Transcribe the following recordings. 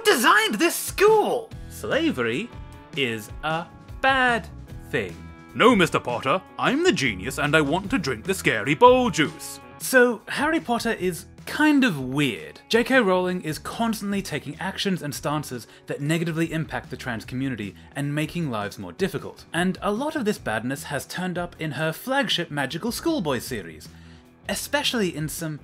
designed this school? Slavery is a bad thing. No, Mr. Potter, I'm the genius and I want to drink the scary bowl juice. So, Harry Potter is kind of weird. J.K. Rowling is constantly taking actions and stances that negatively impact the trans community and making lives more difficult. And a lot of this badness has turned up in her flagship Magical Schoolboy series, especially in some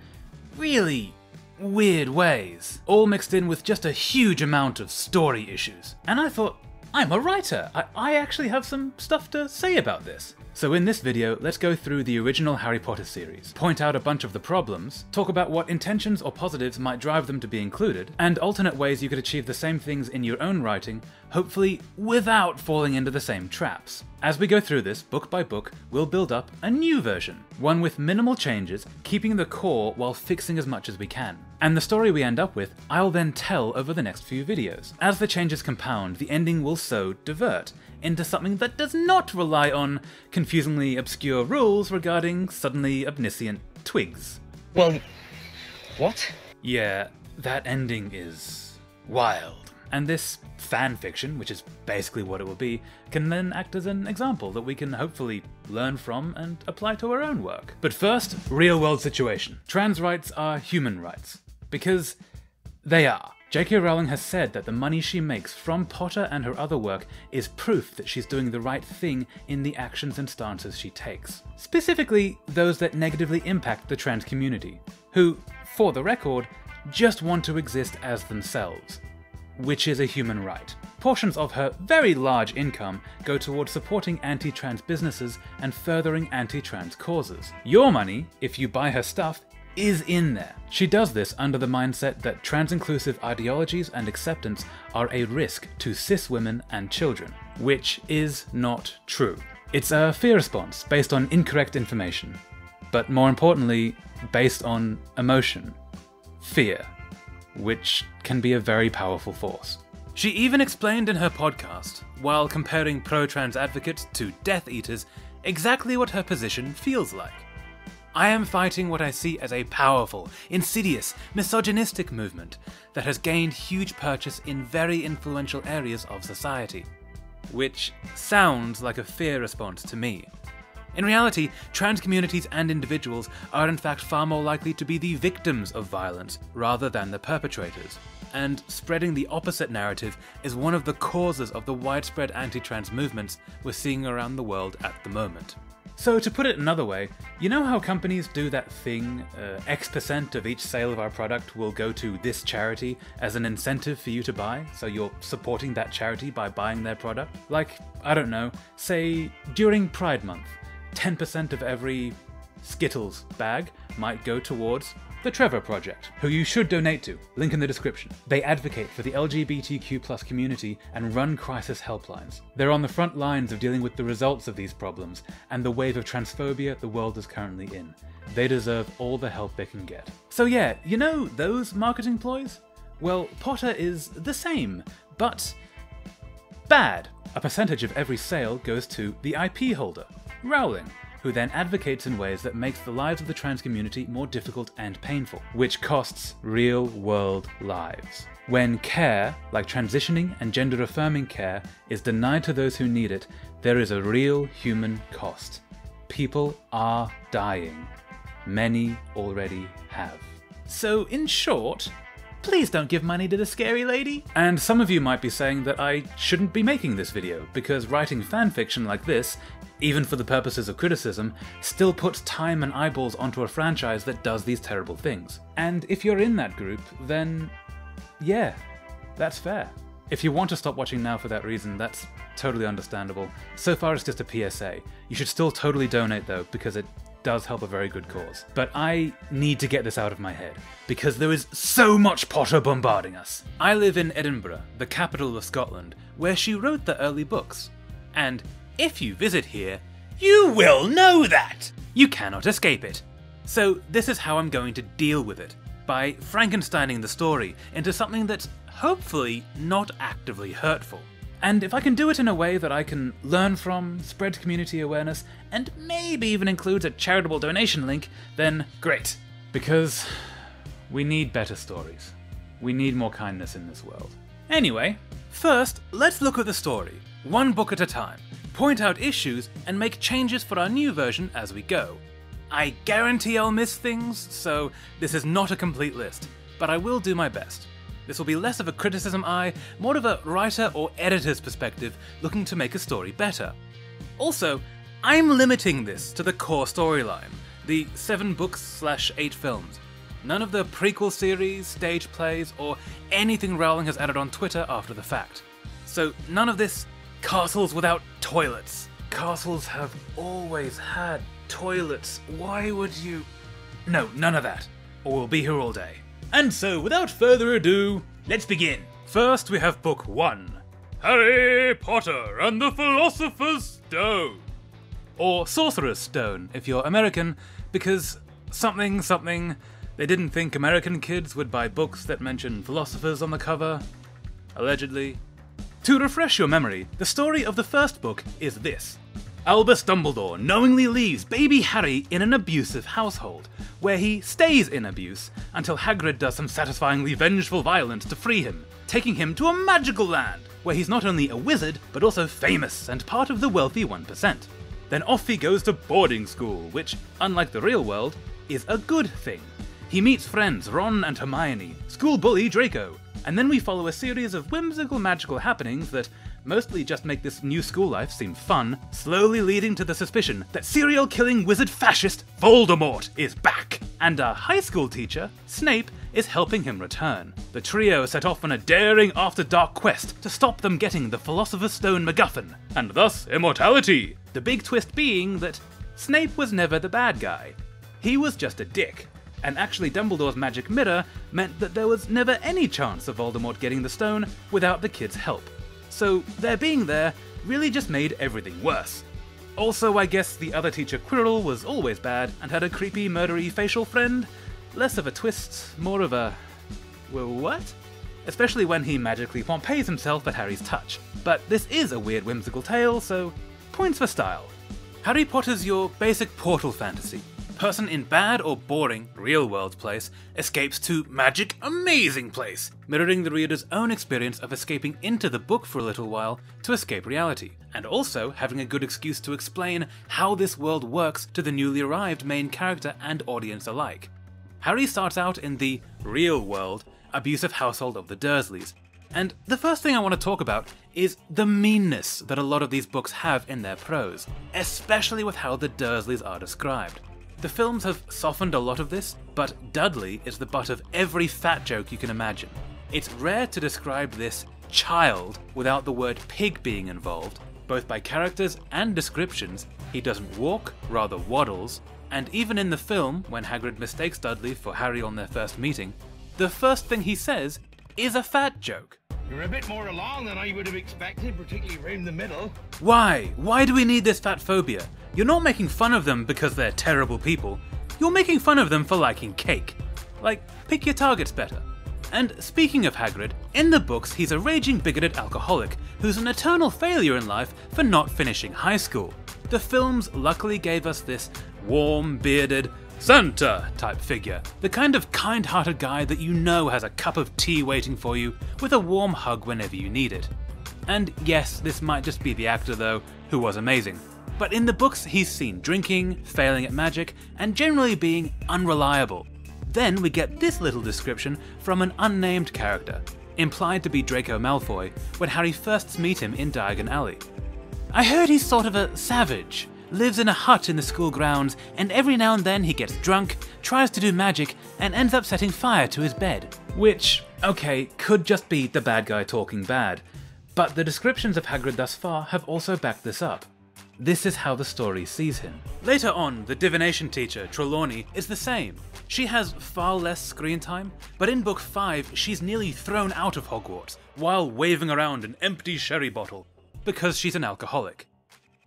really weird ways, all mixed in with just a huge amount of story issues. And I thought, I'm a writer, I actually have some stuff to say about this. So in this video, let's go through the original Harry Potter series, point out a bunch of the problems, talk about what intentions or positives might drive them to be included, and alternate ways you could achieve the same things in your own writing, hopefully without falling into the same traps. As we go through this, book by book, we'll build up a new version, one with minimal changes, keeping the core while fixing as much as we can. And the story we end up with, I'll then tell over the next few videos. As the changes compound, the ending will so divert into something that does not rely on confusingly obscure rules regarding suddenly omniscient twigs. Well, what? Yeah, that ending is wild. And this fanfiction, which is basically what it will be, can then act as an example that we can hopefully learn from and apply to our own work. But first, real-world situation. Trans rights are human rights. Because they are. J.K. Rowling has said that the money she makes from Potter and her other work is proof that she's doing the right thing in the actions and stances she takes. Specifically, those that negatively impact the trans community, who, for the record, just want to exist as themselves, which is a human right. Portions of her very large income go towards supporting anti-trans businesses and furthering anti-trans causes. Your money, if you buy her stuff, is in there. She does this under the mindset that trans-inclusive ideologies and acceptance are a risk to cis women and children, which is not true. It's a fear response based on incorrect information, but more importantly, based on emotion, fear, which can be a very powerful force. She even explained in her podcast, while comparing pro-trans advocates to Death Eaters, exactly what her position feels like. I am fighting what I see as a powerful, insidious, misogynistic movement that has gained huge purchase in very influential areas of society. Which sounds like a fear response to me. In reality, trans communities and individuals are in fact far more likely to be the victims of violence rather than the perpetrators. And spreading the opposite narrative is one of the causes of the widespread anti-trans movements we're seeing around the world at the moment. So to put it another way, you know how companies do that thing, X% of each sale of our product will go to this charity as an incentive for you to buy, so you're supporting that charity by buying their product? Like, I don't know, say during Pride Month, 10% of every Skittles bag might go towards the Trevor Project, who you should donate to, link in the description. They advocate for the LGBTQ+ community and run crisis helplines. They're on the front lines of dealing with the results of these problems and the wave of transphobia the world is currently in. They deserve all the help they can get. So yeah, you know those marketing ploys? Well, Potter is the same, but bad. A percentage of every sale goes to the IP holder, Rowling, who then advocates in ways that makes the lives of the trans community more difficult and painful, which costs real-world lives. When care, like transitioning and gender-affirming care, is denied to those who need it, there is a real human cost. People are dying. Many already have. So, in short, please don't give money to the scary lady. And some of you might be saying that I shouldn't be making this video, because writing fanfiction like this, even for the purposes of criticism, still puts time and eyeballs onto a franchise that does these terrible things. And if you're in that group, then yeah, that's fair. If you want to stop watching now for that reason, that's totally understandable. So far it's just a PSA. You should still totally donate though, because it does help a very good cause. But I need to get this out of my head, because there is so much Potter bombarding us. I live in Edinburgh, the capital of Scotland, where she wrote the early books. And if you visit here, you will know that! You cannot escape it. So this is how I'm going to deal with it, by Frankensteining the story into something that's hopefully not actively hurtful. And if I can do it in a way that I can learn from, spread community awareness, and maybe even includes a charitable donation link, then great. Because we need better stories. We need more kindness in this world. Anyway, first, let's look at the story, one book at a time, point out issues, and make changes for our new version as we go. I guarantee I'll miss things, so this is not a complete list, but I will do my best. This will be less of a criticism eye, more of a writer or editor's perspective looking to make a story better. Also, I'm limiting this to the core storyline, the 7 books/8 films. None of the prequel series, stage plays, or anything Rowling has added on Twitter after the fact. So none of this castles without toilets. Castles have always had toilets. Why would you... No, none of that. Or we'll be here all day. And so, without further ado, let's begin. First we have Book 1. Harry Potter and the Philosopher's Stone. Or Sorcerer's Stone, if you're American, because something, they didn't think American kids would buy books that mention philosophers on the cover. Allegedly. To refresh your memory, the story of the first book is this. Albus Dumbledore knowingly leaves baby Harry in an abusive household, where he stays in abuse until Hagrid does some satisfyingly vengeful violence to free him, taking him to a magical land, where he's not only a wizard, but also famous and part of the wealthy 1%. Then off he goes to boarding school, which, unlike the real world, is a good thing. He meets friends Ron and Hermione, school bully Draco, and then we follow a series of whimsical magical happenings that mostly just make this new school life seem fun, slowly leading to the suspicion that serial-killing wizard fascist Voldemort is back, and our high school teacher, Snape, is helping him return. The trio set off on a daring after-dark quest to stop them getting the Philosopher's Stone MacGuffin, and thus immortality. The big twist being that Snape was never the bad guy. He was just a dick. And actually Dumbledore's magic mirror meant that there was never any chance of Voldemort getting the stone without the kids' help. So their being there really just made everything worse. Also, I guess the other teacher Quirrell was always bad and had a creepy murdery facial friend. Less of a twist, more of a... what? Especially when he magically Pompeys himself at Harry's touch. But this is a weird whimsical tale, so points for style. Harry Potter's your basic portal fantasy. Person in bad or boring real-world place escapes to magic amazing place, mirroring the reader's own experience of escaping into the book for a little while to escape reality, and also having a good excuse to explain how this world works to the newly arrived main character and audience alike. Harry starts out in the real-world, abusive household of the Dursleys, and the first thing I want to talk about is the meanness that a lot of these books have in their prose, especially with how the Dursleys are described. The films have softened a lot of this, but Dudley is the butt of every fat joke you can imagine. It's rare to describe this child without the word pig being involved, both by characters and descriptions. He doesn't walk, rather waddles, and even in the film, when Hagrid mistakes Dudley for Harry on their first meeting, the first thing he says is a fat joke. You're a bit more along than I would have expected, particularly around the middle. Why? Why do we need this fat phobia? You're not making fun of them because they're terrible people. You're making fun of them for liking cake. Like, pick your targets better. And speaking of Hagrid, in the books he's a raging bigoted alcoholic who's an eternal failure in life for not finishing high school. The films luckily gave us this warm, bearded, Santa-type figure, the kind of kind-hearted guy that you know has a cup of tea waiting for you with a warm hug whenever you need it. And yes, this might just be the actor though, who was amazing. But in the books he's seen drinking, failing at magic, and generally being unreliable. Then we get this little description from an unnamed character, implied to be Draco Malfoy, when Harry first meets him in Diagon Alley. I heard he's sort of a savage, lives in a hut in the school grounds, and every now and then he gets drunk, tries to do magic, and ends up setting fire to his bed. Which, okay, could just be the bad guy talking bad, but the descriptions of Hagrid thus far have also backed this up. This is how the story sees him. Later on, the divination teacher, Trelawney, is the same. She has far less screen time, but in Book 5 she's nearly thrown out of Hogwarts, while waving around an empty sherry bottle, because she's an alcoholic.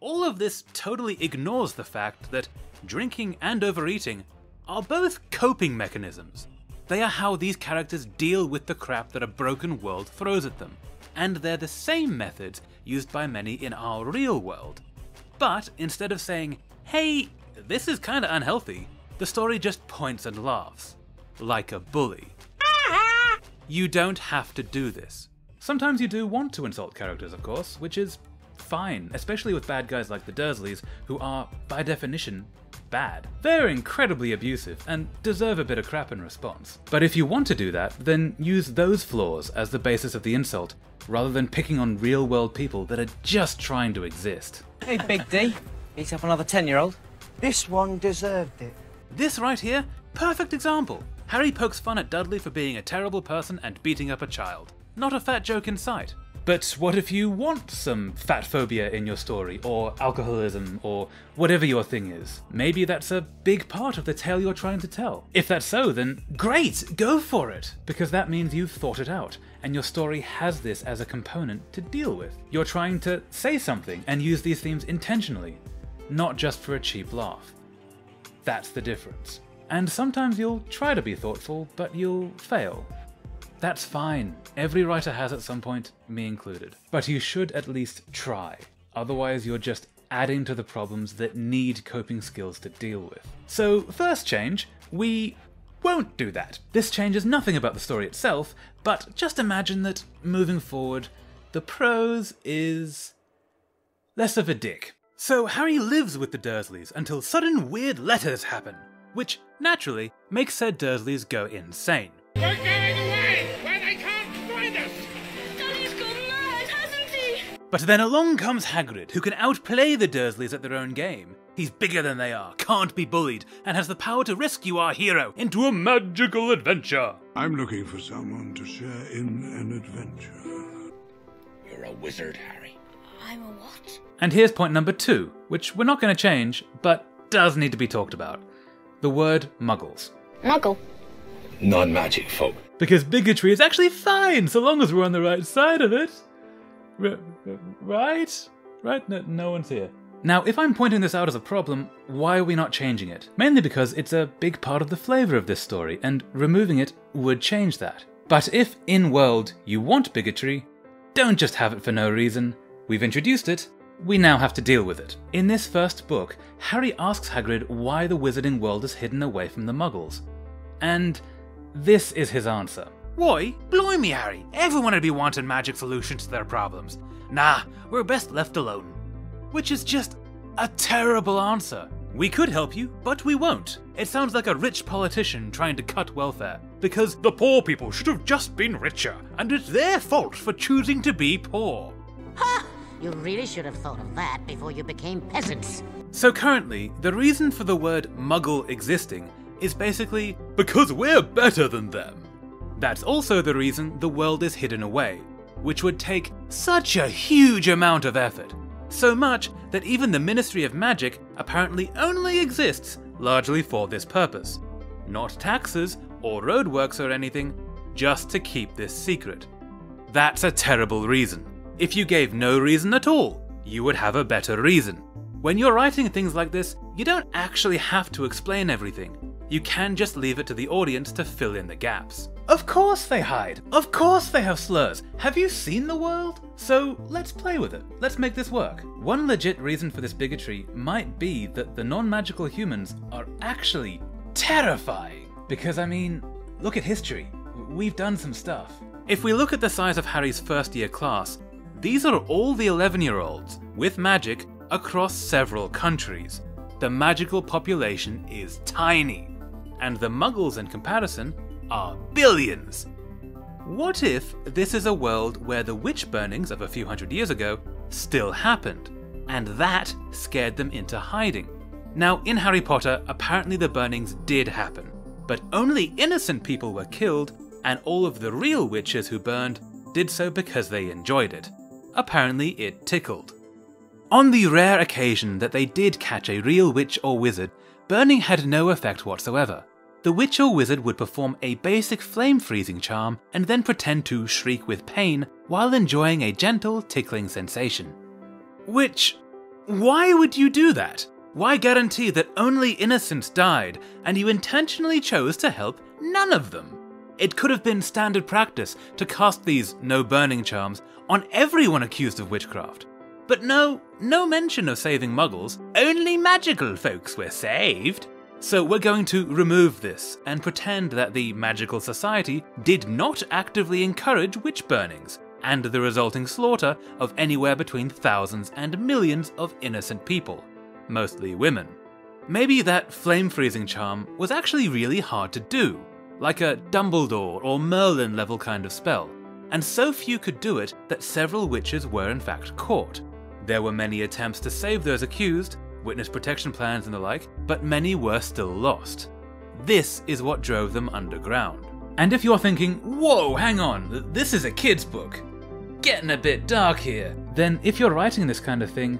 All of this totally ignores the fact that drinking and overeating are both coping mechanisms. They are how these characters deal with the crap that a broken world throws at them, and they're the same methods used by many in our real world. But instead of saying, hey, this is kinda unhealthy, the story just points and laughs. Like a bully. You don't have to do this. Sometimes you do want to insult characters, of course, which is fine, especially with bad guys like the Dursleys, who are, by definition, bad. They're incredibly abusive and deserve a bit of crap in response. But if you want to do that, then use those flaws as the basis of the insult, rather than picking on real-world people that are just trying to exist. Hey, Big D. Beat up another 10-year-old. This one deserved it. This right here, perfect example. Harry pokes fun at Dudley for being a terrible person and beating up a child. Not a fat joke in sight. But what if you want some fat phobia in your story, or alcoholism, or whatever your thing is? Maybe that's a big part of the tale you're trying to tell. If that's so, then great, go for it! Because that means you've thought it out, and your story has this as a component to deal with. You're trying to say something and use these themes intentionally, not just for a cheap laugh. That's the difference. And sometimes you'll try to be thoughtful, but you'll fail. That's fine. Every writer has at some point, me included. But you should at least try. Otherwise you're just adding to the problems that need coping skills to deal with. So first change, we won't do that. This changes nothing about the story itself, but just imagine that, moving forward, the prose is less of a dick. So Harry lives with the Dursleys until sudden weird letters happen, which, naturally, makes said Dursleys go insane. We're going away, where they can't find us! Daddy's gone mad, hasn't he? But then along comes Hagrid, who can outplay the Dursleys at their own game. He's bigger than they are, can't be bullied, and has the power to rescue our hero into a magical adventure. I'm looking for someone to share in an adventure. You're a wizard, Harry. I'm a what? And here's point number 2, which we're not going to change, but does need to be talked about. The word muggles. Muggle. Non-magic folk. Because bigotry is actually fine, so long as we're on the right side of it. Right? Right? No one's here. Now, if I'm pointing this out as a problem, why are we not changing it? Mainly because it's a big part of the flavour of this story, and removing it would change that. But if, in-world, you want bigotry, don't just have it for no reason. We've introduced it, we now have to deal with it. In this first book, Harry asks Hagrid why the wizarding world is hidden away from the Muggles. And this is his answer. Why? Blimey, Harry, everyone would be wanting magic solutions to their problems. Nah, we're best left alone. Which is just a terrible answer. We could help you, but we won't. It sounds like a rich politician trying to cut welfare. Because the poor people should have just been richer, and it's their fault for choosing to be poor. Ha! You really should have thought of that before you became peasants. So currently, the reason for the word muggle existing is basically because we're better than them. That's also the reason the world is hidden away, which would take such a huge amount of effort. So much that even the Ministry of Magic apparently only exists largely for this purpose. Not taxes or roadworks or anything, just to keep this secret. That's a terrible reason. If you gave no reason at all, you would have a better reason. When you're writing things like this, you don't actually have to explain everything. You can just leave it to the audience to fill in the gaps. Of course they hide. Of course they have slurs. Have you seen the world? So let's play with it. Let's make this work. One legit reason for this bigotry might be that the non-magical humans are actually terrifying. Because I mean, look at history. We've done some stuff. If we look at the size of Harry's first year class, these are all the 11-year-olds with magic across several countries. The magical population is tiny, and the Muggles in comparison are billions. What if this is a world where the witch burnings of a few hundred years ago still happened, and that scared them into hiding? Now, in Harry Potter, apparently the burnings did happen, but only innocent people were killed, and all of the real witches who burned did so because they enjoyed it. Apparently it tickled. On the rare occasion that they did catch a real witch or wizard, burning had no effect whatsoever. The witch or wizard would perform a basic flame freezing charm and then pretend to shriek with pain while enjoying a gentle tickling sensation. Which, why would you do that? Why guarantee that only innocents died and you intentionally chose to help none of them? It could have been standard practice to cast these no burning charms on everyone accused of witchcraft. But no mention of saving Muggles, only magical folks were saved. So we're going to remove this and pretend that the magical society did not actively encourage witch burnings, and the resulting slaughter of anywhere between thousands and millions of innocent people, mostly women. Maybe that flame-freezing charm was actually really hard to do, like a Dumbledore or Merlin level kind of spell, and so few could do it that several witches were in fact caught. There were many attempts to save those accused, witness protection plans and the like, but many were still lost. This is what drove them underground. And if you're thinking, whoa, hang on, this is a kid's book, getting a bit dark here, then if you're writing this kind of thing,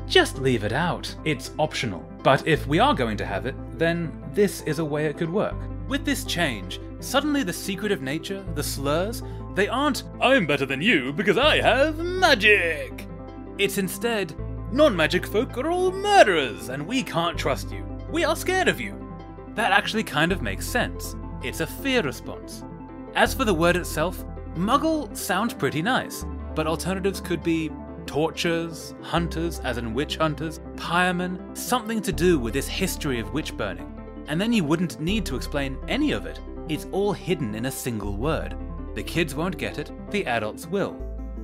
just leave it out. It's optional. But if we are going to have it, then this is a way it could work. With this change, suddenly the secret of nature, the slurs, they aren't, I'm better than you because I have magic! It's instead, non-magic folk are all murderers and we can't trust you. We are scared of you. That actually kind of makes sense. It's a fear response. As for the word itself, Muggle sounds pretty nice, but alternatives could be torturers, hunters as in witch hunters, pyremen, something to do with this history of witch burning. And then you wouldn't need to explain any of it. It's all hidden in a single word. The kids won't get it, the adults will.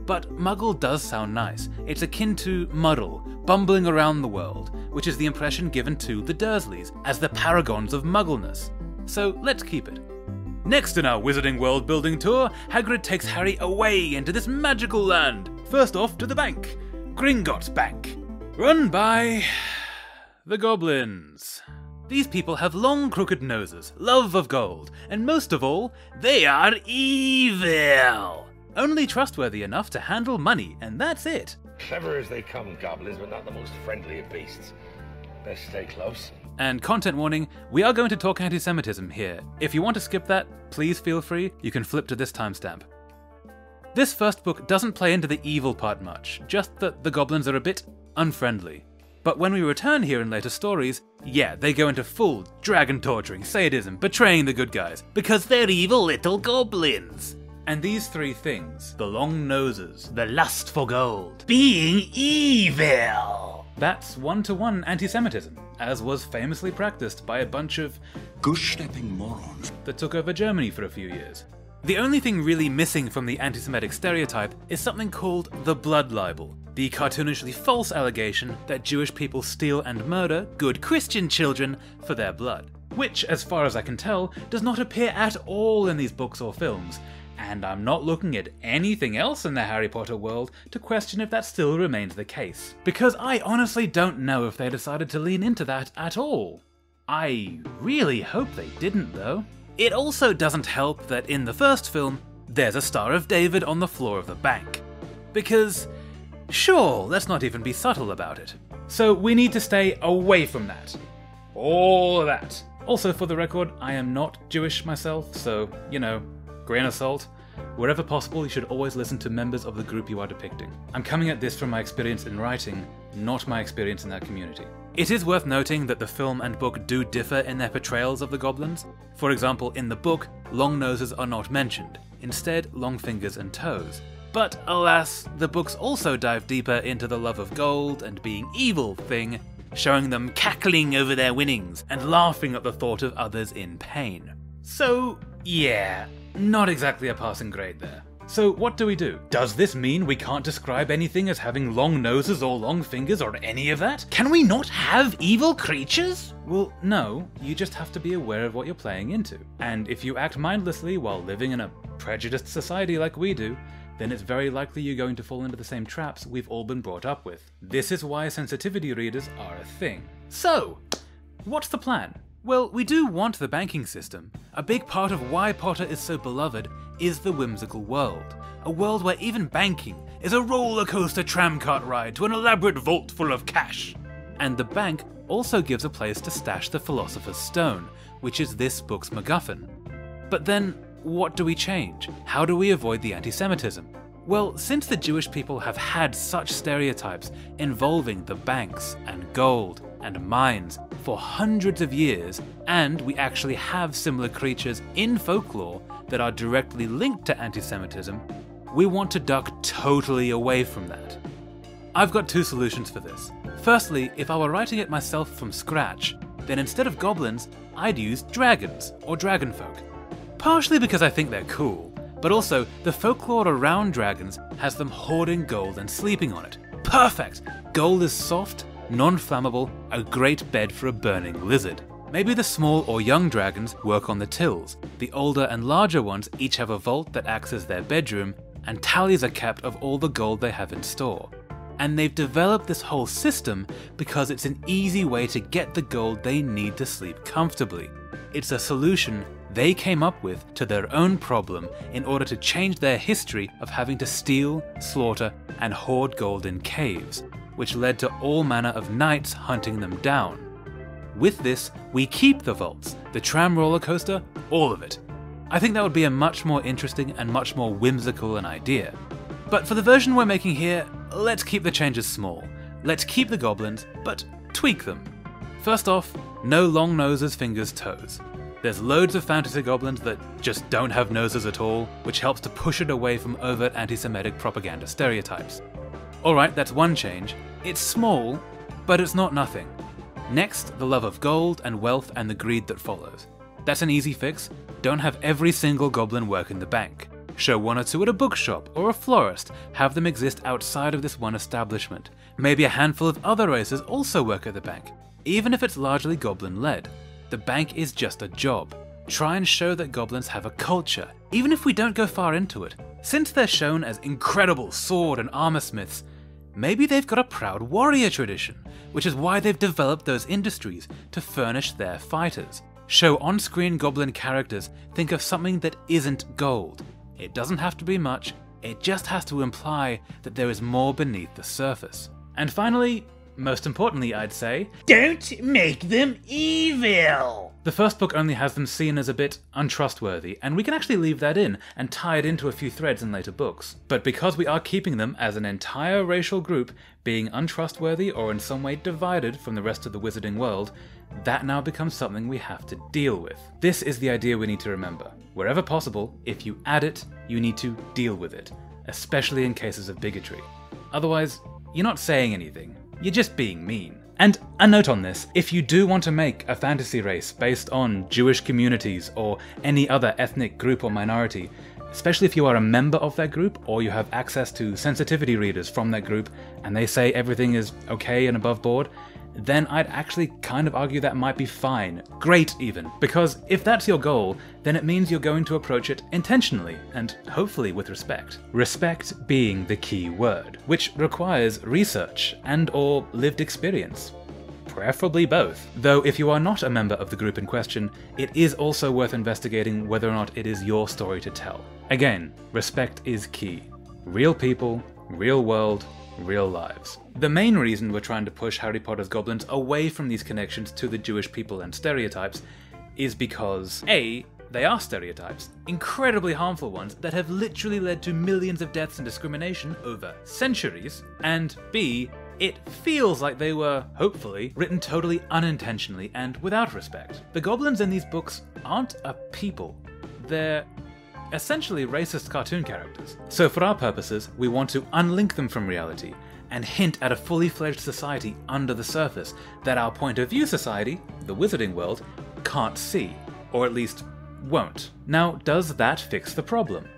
But Muggle does sound nice. It's akin to muddle, bumbling around the world, which is the impression given to the Dursleys as the paragons of Muggleness. So let's keep it. Next in our Wizarding World building tour, Hagrid takes Harry away into this magical land. First off to the bank, Gringotts Bank, run by the Goblins. These people have long crooked noses, love of gold, and most of all, they are evil. Only trustworthy enough to handle money, and that's it. Clever as they come, goblins, but not the most friendly of beasts. Best stay close. And content warning, we are going to talk anti-Semitism here. If you want to skip that, please feel free, you can flip to this timestamp. This first book doesn't play into the evil part much, just that the goblins are a bit unfriendly. But when we return here in later stories, yeah, they go into full dragon torturing, sadism, betraying the good guys, because they're evil little goblins. And these three things, the long noses, the lust for gold, being evil, that's one-to-one anti-Semitism, as was famously practiced by a bunch of goose-stepping morons that took over Germany for a few years. The only thing really missing from the anti-Semitic stereotype is something called the blood libel, the cartoonishly false allegation that Jewish people steal and murder good Christian children for their blood, which, as far as I can tell, does not appear at all in these books or films, and I'm not looking at anything else in the Harry Potter world to question if that still remains the case, because I honestly don't know if they decided to lean into that at all. I really hope they didn't, though. It also doesn't help that in the first film, there's a Star of David on the floor of the bank. Because, sure, let's not even be subtle about it. So we need to stay away from that. All of that. Also, for the record, I am not Jewish myself, so, you know, grain of salt. Wherever possible, you should always listen to members of the group you are depicting. I'm coming at this from my experience in writing, not my experience in that community. It is worth noting that the film and book do differ in their portrayals of the goblins. For example, in the book, long noses are not mentioned, instead long fingers and toes. But alas, the books also dive deeper into the love of gold and being evil thing, showing them cackling over their winnings and laughing at the thought of others in pain. So yeah, not exactly a passing grade there. So what do we do? Does this mean we can't describe anything as having long noses or long fingers or any of that? Can we not have evil creatures? Well, no, you just have to be aware of what you're playing into. And if you act mindlessly while living in a prejudiced society like we do, then it's very likely you're going to fall into the same traps we've all been brought up with. This is why sensitivity readers are a thing. So, what's the plan? Well, we do want the banking system. A big part of why Potter is so beloved is the whimsical world. A world where even banking is a roller coaster tramcart ride to an elaborate vault full of cash. And the bank also gives a place to stash the Philosopher's Stone, which is this book's MacGuffin. But then, what do we change? How do we avoid the anti-Semitism? Well, since the Jewish people have had such stereotypes involving the banks and gold and mines for hundreds of years, and we actually have similar creatures in folklore that are directly linked to anti-Semitism, we want to duck totally away from that. I've got two solutions for this. Firstly, if I were writing it myself from scratch, then instead of goblins, I'd use dragons or dragonfolk. Partially because I think they're cool, but also the folklore around dragons has them hoarding gold and sleeping on it. Perfect! Gold is soft, non-flammable, a great bed for a burning lizard. Maybe the small or young dragons work on the tills. The older and larger ones each have a vault that acts as their bedroom, and tallies are kept of all the gold they have in store. And they've developed this whole system because it's an easy way to get the gold they need to sleep comfortably. It's a solution they came up with to their own problem in order to change their history of having to steal, slaughter, and hoard gold in caves, which led to all manner of knights hunting them down. With this, we keep the vaults, the tram roller coaster, all of it. I think that would be a much more interesting and much more whimsical an idea. But for the version we're making here, let's keep the changes small. Let's keep the goblins, but tweak them. First off, no long noses, fingers, toes. There's loads of fantasy goblins that just don't have noses at all, which helps to push it away from overt anti-Semitic propaganda stereotypes. Alright, that's one change. It's small, but it's not nothing. Next, the love of gold and wealth and the greed that follows. That's an easy fix. Don't have every single goblin work in the bank. Show one or two at a bookshop or a florist, have them exist outside of this one establishment. Maybe a handful of other races also work at the bank, even if it's largely goblin-led. The bank is just a job. Try and show that goblins have a culture, even if we don't go far into it. Since they're shown as incredible sword and armor smiths, maybe they've got a proud warrior tradition, which is why they've developed those industries to furnish their fighters. Show on-screen goblin characters think of something that isn't gold. It doesn't have to be much, it just has to imply that there is more beneath the surface. And finally, most importantly I'd say, don't make them evil! The first book only has them seen as a bit untrustworthy, and we can actually leave that in and tie it into a few threads in later books. But because we are keeping them as an entire racial group being untrustworthy or in some way divided from the rest of the wizarding world, that now becomes something we have to deal with. This is the idea we need to remember. Wherever possible, if you add it, you need to deal with it, especially in cases of bigotry. Otherwise, you're not saying anything, you're just being mean. And a note on this, if you do want to make a fantasy race based on Jewish communities or any other ethnic group or minority, especially if you are a member of that group or you have access to sensitivity readers from that group and they say everything is okay and above board, then I'd actually kind of argue that might be fine, great even, because if that's your goal, then it means you're going to approach it intentionally and hopefully with respect. Respect being the key word, which requires research and or lived experience. Preferably both. Though if you are not a member of the group in question, it is also worth investigating whether or not it is your story to tell. Again, respect is key. Real people, real world, real lives. The main reason we're trying to push Harry Potter's goblins away from these connections to the Jewish people and stereotypes is because A, they are stereotypes, incredibly harmful ones that have literally led to millions of deaths and discrimination over centuries, and B, it feels like they were, hopefully, written totally unintentionally and without respect. The goblins in these books aren't a people, they're essentially racist cartoon characters. So for our purposes, we want to unlink them from reality and hint at a fully fledged society under the surface that our point of view society, the wizarding world, can't see, or at least won't. Now, does that fix the problem?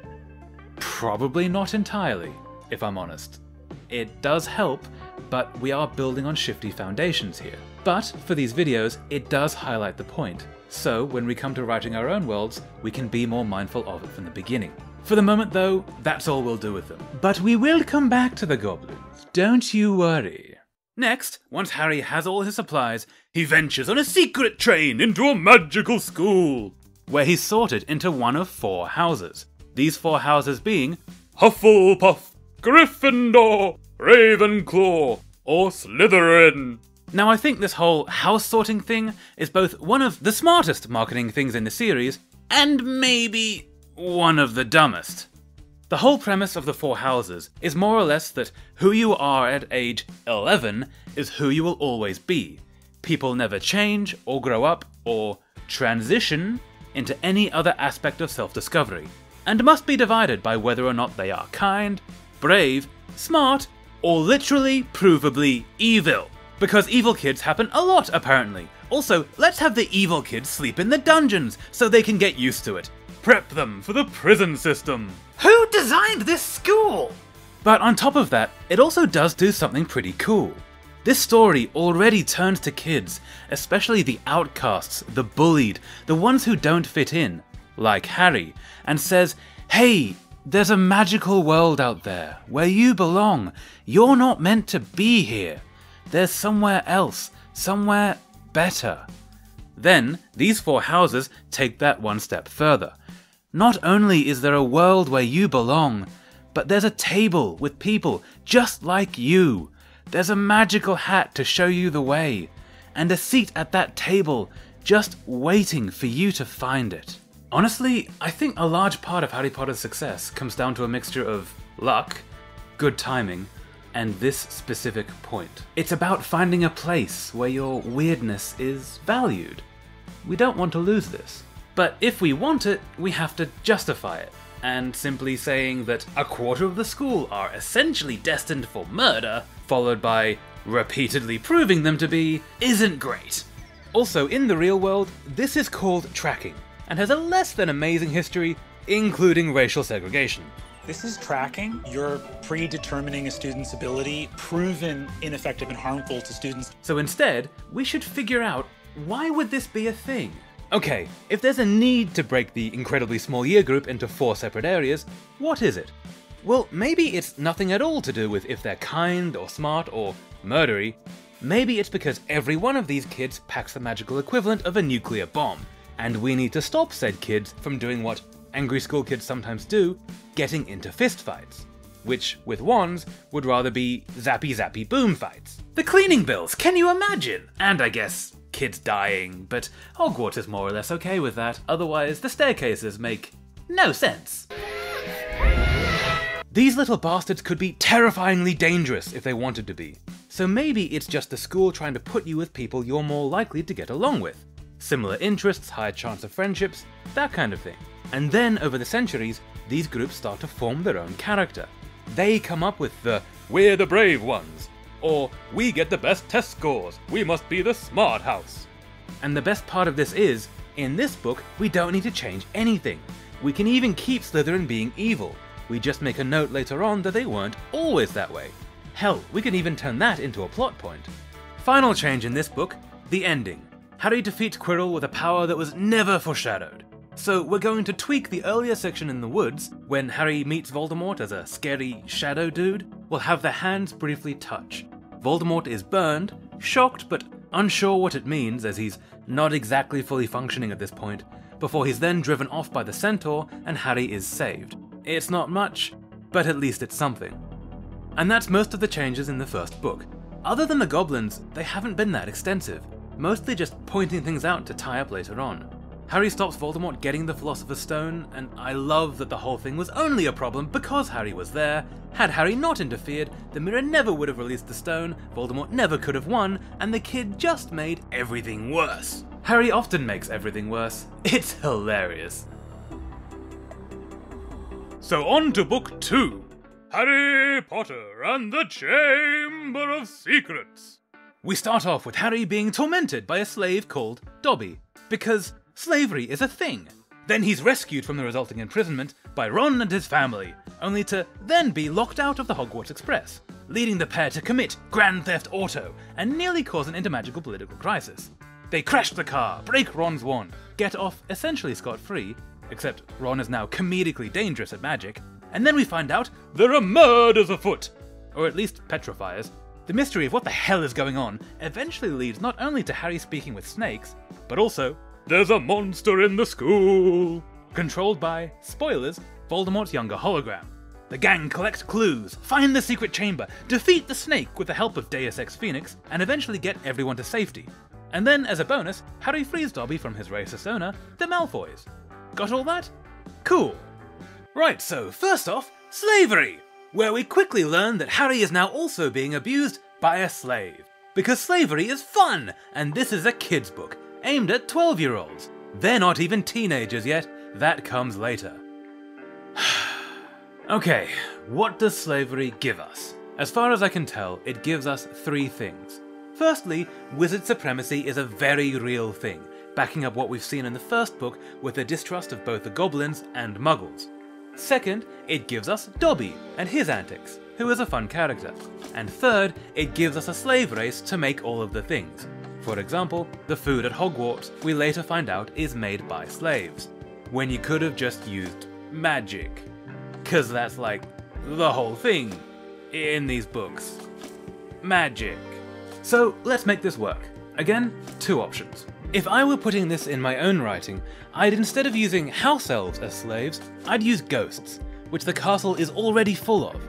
Probably not entirely, if I'm honest. It does help, but we are building on shifty foundations here. But for these videos, it does highlight the point. So when we come to writing our own worlds, we can be more mindful of it from the beginning. For the moment though, that's all we'll do with them. But we will come back to the goblins, don't you worry. Next, once Harry has all his supplies, he ventures on a secret train into a magical school, where he's sorted into one of 4 houses. These 4 houses being Hufflepuff, Gryffindor, Ravenclaw, or Slytherin. Now I think this whole house sorting thing is both one of the smartest marketing things in the series, and maybe one of the dumbest. The whole premise of the 4 houses is more or less that who you are at age 11 is who you will always be. People never change, or grow up, or transition into any other aspect of self-discovery, and must be divided by whether or not they are kind, brave, smart, or literally provably evil. Because evil kids happen a lot, apparently. Also, let's have the evil kids sleep in the dungeons, so they can get used to it. prep them for the prison system. Who designed this school? But on top of that, it also does do something pretty cool. This story already turns to kids, especially the outcasts, the bullied, the ones who don't fit in, like Harry, and says, hey, there's a magical world out there where you belong. You're not meant to be here. There's somewhere else, somewhere better. Then, these 4 houses take that one step further. Not only is there a world where you belong, but there's a table with people just like you. There's a magical hat to show you the way, and a seat at that table just waiting for you to find it. Honestly, I think a large part of Harry Potter's success comes down to a mixture of luck, good timing, and this specific point. It's about finding a place where your weirdness is valued. We don't want to lose this. But if we want it, we have to justify it. And simply saying that a quarter of the school are essentially destined for murder, followed by repeatedly proving them to be, isn't great. Also, in the real world, this is called tracking, and has a less than amazing history, including racial segregation. This is tracking. You're predetermining a student's ability, proven ineffective and harmful to students. So instead, we should figure out, why would this be a thing? Okay, if there's a need to break the incredibly small year group into 4 separate areas, what is it? Well, maybe it's nothing at all to do with if they're kind or smart or murdery. Maybe it's because every one of these kids packs the magical equivalent of a nuclear bomb, and we need to stop said kids from doing what angry school kids sometimes do, getting into fistfights. Which, with wands, would rather be zappy zappy boom fights. The cleaning bills, can you imagine? And I guess kids dying, but Hogwarts is more or less okay with that, otherwise the staircases make no sense. These little bastards could be terrifyingly dangerous if they wanted to be, so maybe it's just the school trying to put you with people you're more likely to get along with. Similar interests, higher chance of friendships, that kind of thing. And then over the centuries, these groups start to form their own character. They come up with the "we're the brave ones," or "we get the best test scores, we must be the smart house." And the best part of this is, in this book, we don't need to change anything. We can even keep Slytherin being evil. We just make a note later on that they weren't always that way. Hell, we can even turn that into a plot point. Final change in this book, the ending. Harry defeats Quirrell with a power that was never foreshadowed. So we're going to tweak the earlier section in the woods, when Harry meets Voldemort as a scary shadow dude. We'll have their hands briefly touch. Voldemort is burned, shocked but unsure what it means, as he's not exactly fully functioning at this point, before he's then driven off by the centaur and Harry is saved. It's not much, but at least it's something. And that's most of the changes in the first book. Other than the goblins, they haven't been that extensive, mostly just pointing things out to tie up later on. Harry stops Voldemort getting the Philosopher's Stone, and I love that the whole thing was only a problem because Harry was there. Had Harry not interfered, the mirror never would have released the stone, Voldemort never could have won, and the kid just made everything worse. Harry often makes everything worse. It's hilarious. So on to book 2. Harry Potter and the Chamber of Secrets. We start off with Harry being tormented by a slave called Dobby, because slavery is a thing. Then he's rescued from the resulting imprisonment by Ron and his family, only to then be locked out of the Hogwarts Express, leading the pair to commit Grand Theft Auto and nearly cause an intermagical political crisis. They crash the car, break Ron's wand, get off essentially scot-free, except Ron is now comedically dangerous at magic, and then we find out there are murders afoot, or at least petrifiers. The mystery of what the hell is going on eventually leads not only to Harry speaking with snakes, but also, there's a monster in the school! Controlled by, spoilers, Voldemort's younger hologram. The gang collect clues, find the secret chamber, defeat the snake with the help of Deus Ex Phoenix, and eventually get everyone to safety. And then, as a bonus, Harry frees Dobby from his racist owner, the Malfoys. Got all that? Cool. Right, so first off, slavery! Where we quickly learn that Harry is now also being abused by a slave. Because slavery is fun, and this is a kid's book, aimed at 12-year-olds. They're not even teenagers yet, that comes later. Okay, what does slavery give us? As far as I can tell, it gives us 3 things. Firstly, wizard supremacy is a very real thing. backing up what we've seen in the first book with a distrust of both the Goblins and Muggles. Second, it gives us Dobby and his antics, who is a fun character. And third, it gives us a slave race to make all of the things. For example, the food at Hogwarts we later find out is made by slaves, when you could have just used magic. 'Cause that's like the whole thing in these books. Magic. So let's make this work. Again, two options. If I were putting this in my own writing, I'd instead of using house elves as slaves, I'd use ghosts, which the castle is already full of.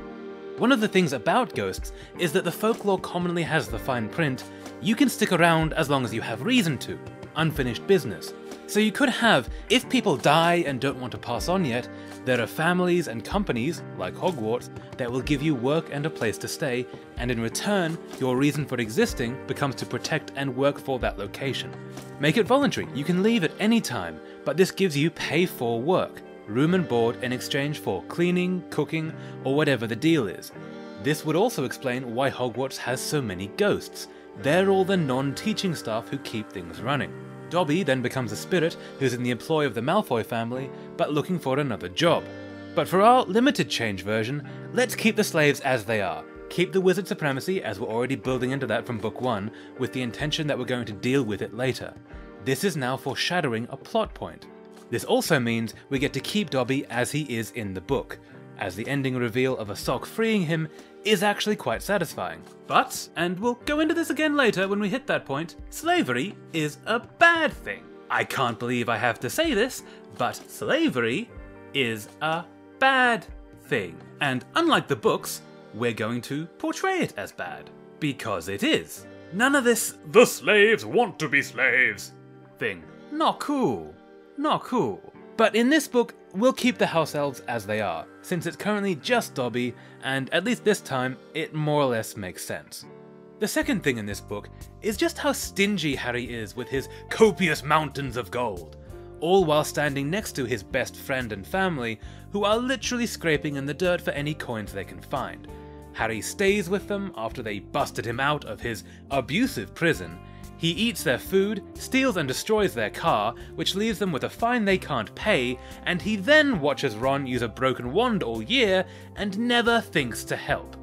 One of the things about ghosts is that the folklore commonly has the fine print, you can stick around as long as you have reason to, unfinished business. So you could have, if people die and don't want to pass on yet, there are families and companies, like Hogwarts, that will give you work and a place to stay, and in return, your reason for existing becomes to protect and work for that location. Make it voluntary, you can leave at any time, but this gives you pay for work, room and board in exchange for cleaning, cooking, or whatever the deal is. This would also explain why Hogwarts has so many ghosts. They're all the non-teaching staff who keep things running. Dobby then becomes a spirit who's in the employ of the Malfoy family, but looking for another job. But for our limited change version, let's keep the slaves as they are. Keep the wizard supremacy as we're already building into that from book 1, with the intention that we're going to deal with it later. This is now foreshadowing a plot point. This also means we get to keep Dobby as he is in the book, as the ending reveal of a sock freeing him is actually quite satisfying. But, and we'll go into this again later when we hit that point, slavery is a bad thing. I can't believe I have to say this, but slavery is a bad thing. And unlike the books, we're going to portray it as bad. Because it is. None of this, the slaves want to be slaves thing. Not cool. Not cool. But in this book, we'll keep the house elves as they are, since it's currently just Dobby, and at least this time, it more or less makes sense. The second thing in this book is just how stingy Harry is with his copious mountains of gold, all while standing next to his best friend and family, who are literally scraping in the dirt for any coins they can find. Harry stays with them after they busted him out of his abusive prison. He eats their food, steals and destroys their car, which leaves them with a fine they can't pay, and he then watches Ron use a broken wand all year and never thinks to help.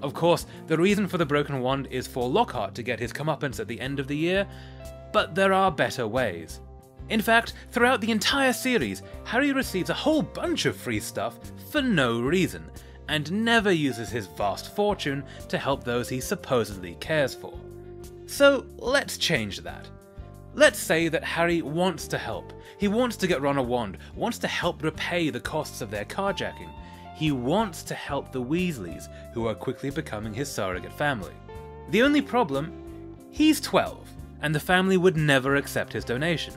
Of course, the reason for the broken wand is for Lockhart to get his comeuppance at the end of the year, but there are better ways. In fact, throughout the entire series, Harry receives a whole bunch of free stuff for no reason, and never uses his vast fortune to help those he supposedly cares for. So let's change that. Let's say that Harry wants to help. He wants to get Ron a wand, wants to help repay the costs of their carjacking. He wants to help the Weasleys, who are quickly becoming his surrogate family. The only problem? He's 12, and the family would never accept his donation.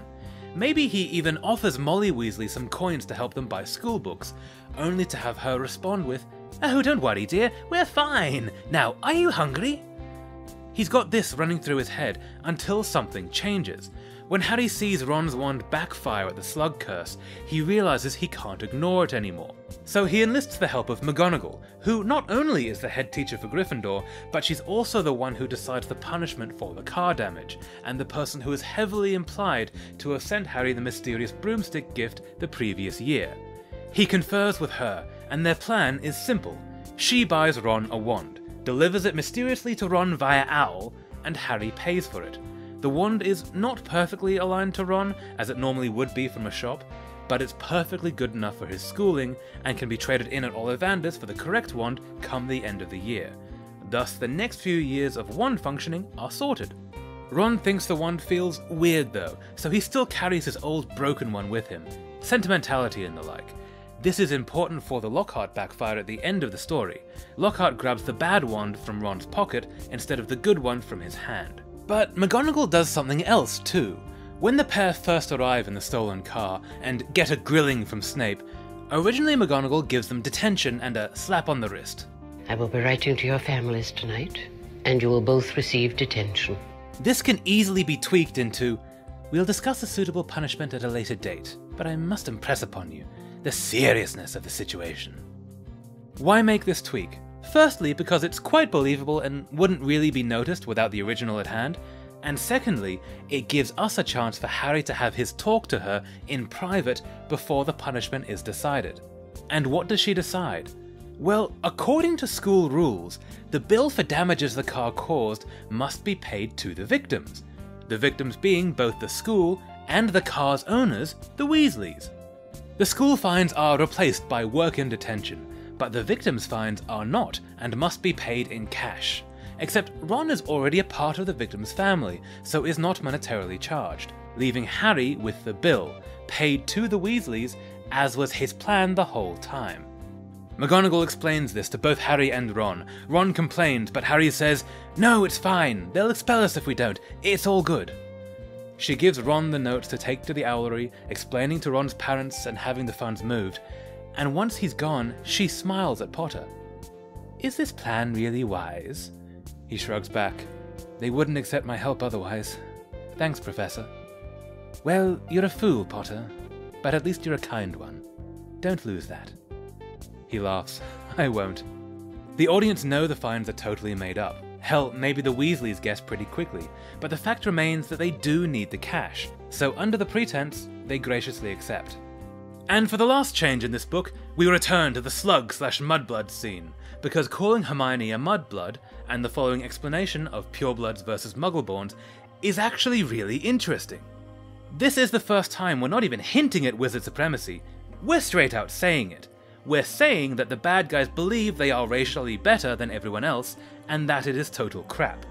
Maybe he even offers Molly Weasley some coins to help them buy school books, only to have her respond with, "Oh, don't worry dear, we're fine. Now, are you hungry?" He's got this running through his head until something changes. When Harry sees Ron's wand backfire at the slug curse, he realizes he can't ignore it anymore. So he enlists the help of McGonagall, who not only is the head teacher for Gryffindor, but she's also the one who decides the punishment for the car damage, and the person who is heavily implied to have sent Harry the mysterious broomstick gift the previous year. He confers with her, and their plan is simple. She buys Ron a wand, delivers it mysteriously to Ron via Owl, and Harry pays for it. The wand is not perfectly aligned to Ron, as it normally would be from a shop, but it's perfectly good enough for his schooling, and can be traded in at Ollivanders for the correct wand come the end of the year. Thus, the next few years of wand functioning are sorted. Ron thinks the wand feels weird though, so he still carries his old broken one with him. Sentimentality and the like. This is important for the Lockhart backfire at the end of the story. Lockhart grabs the bad wand from Ron's pocket instead of the good one from his hand. But McGonagall does something else too. When the pair first arrive in the stolen car and get a grilling from Snape, originally McGonagall gives them detention and a slap on the wrist. "I will be writing to your families tonight, and you will both receive detention." This can easily be tweaked into, "We'll discuss a suitable punishment at a later date, but I must impress upon you the seriousness of the situation." Why make this tweak? Firstly, because it's quite believable and wouldn't really be noticed without the original at hand, And secondly, it gives us a chance for Harry to have his talk to her in private before the punishment is decided. And what does she decide? Well, according to school rules, the bill for damages the car caused must be paid to the victims. The victims being both the school and the car's owners, the Weasleys. The school fines are replaced by work-in detention, but the victims' fines are not and must be paid in cash. Except Ron is already a part of the victim's family, so is not monetarily charged, leaving Harry with the bill, paid to the Weasleys, as was his plan the whole time. McGonagall explains this to both Harry and Ron. Ron complains, but Harry says, "No, it's fine. They'll expel us if we don't. It's all good." She gives Ron the notes to take to the Owlery, explaining to Ron's parents and having the funds moved. And once he's gone, she smiles at Potter. "Is this plan really wise?" He shrugs back. "They wouldn't accept my help otherwise. Thanks, Professor." "Well, you're a fool, Potter, but at least you're a kind one. Don't lose that." He laughs. "I won't." The audience know the fines are totally made up. Hell, maybe the Weasleys guess pretty quickly, but the fact remains that they do need the cash, so under the pretense, they graciously accept. And for the last change in this book, we return to the slug/mudblood scene, because calling Hermione a mudblood, and the following explanation of purebloods versus muggleborns, is actually really interesting. This is the first time we're not even hinting at wizard supremacy, we're straight out saying it. We're saying that the bad guys believe they are racially better than everyone else, and that it is total crap.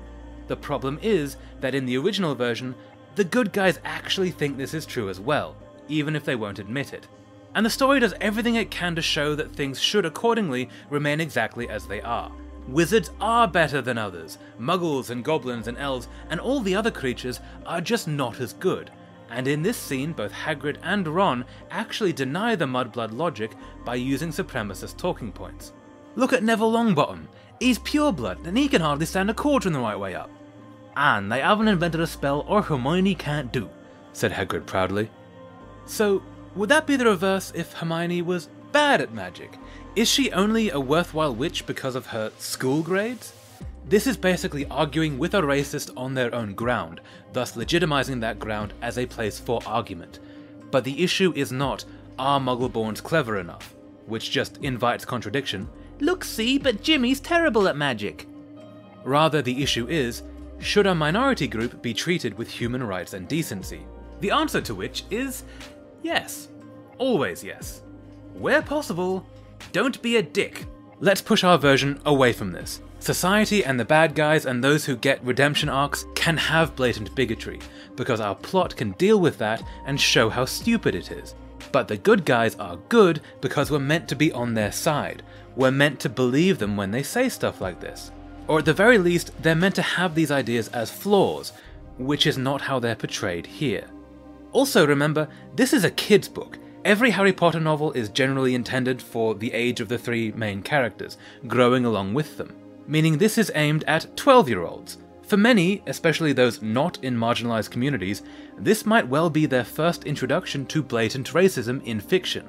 The problem is that in the original version, the good guys actually think this is true as well, even if they won't admit it. And the story does everything it can to show that things should accordingly remain exactly as they are. Wizards are better than others. Muggles and goblins and elves and all the other creatures are just not as good. And in this scene, both Hagrid and Ron actually deny the mudblood logic by using supremacist talking points. Look at Neville Longbottom. He's pureblood and he can hardly stand a quartering the right way up. "And they haven't invented a spell or Hermione can't do," said Hagrid proudly. So, would that be the reverse if Hermione was bad at magic? Is she only a worthwhile witch because of her school grades? This is basically arguing with a racist on their own ground, thus legitimizing that ground as a place for argument. But the issue is not, are Muggleborns clever enough? Which just invites contradiction. Look, see, but Jimmy's terrible at magic. Rather, the issue is, should a minority group be treated with human rights and decency? The answer to which is yes. Always yes. Where possible, don't be a dick. Let's push our version away from this. Society and the bad guys and those who get redemption arcs can have blatant bigotry, because our plot can deal with that and show how stupid it is. But the good guys are good because we're meant to be on their side. We're meant to believe them when they say stuff like this. Or at the very least, they're meant to have these ideas as flaws, which is not how they're portrayed here. Also remember, this is a kid's book. Every Harry Potter novel is generally intended for the age of the three main characters, growing along with them. Meaning this is aimed at 12-year-olds. For many, especially those not in marginalized communities, this might well be their first introduction to blatant racism in fiction,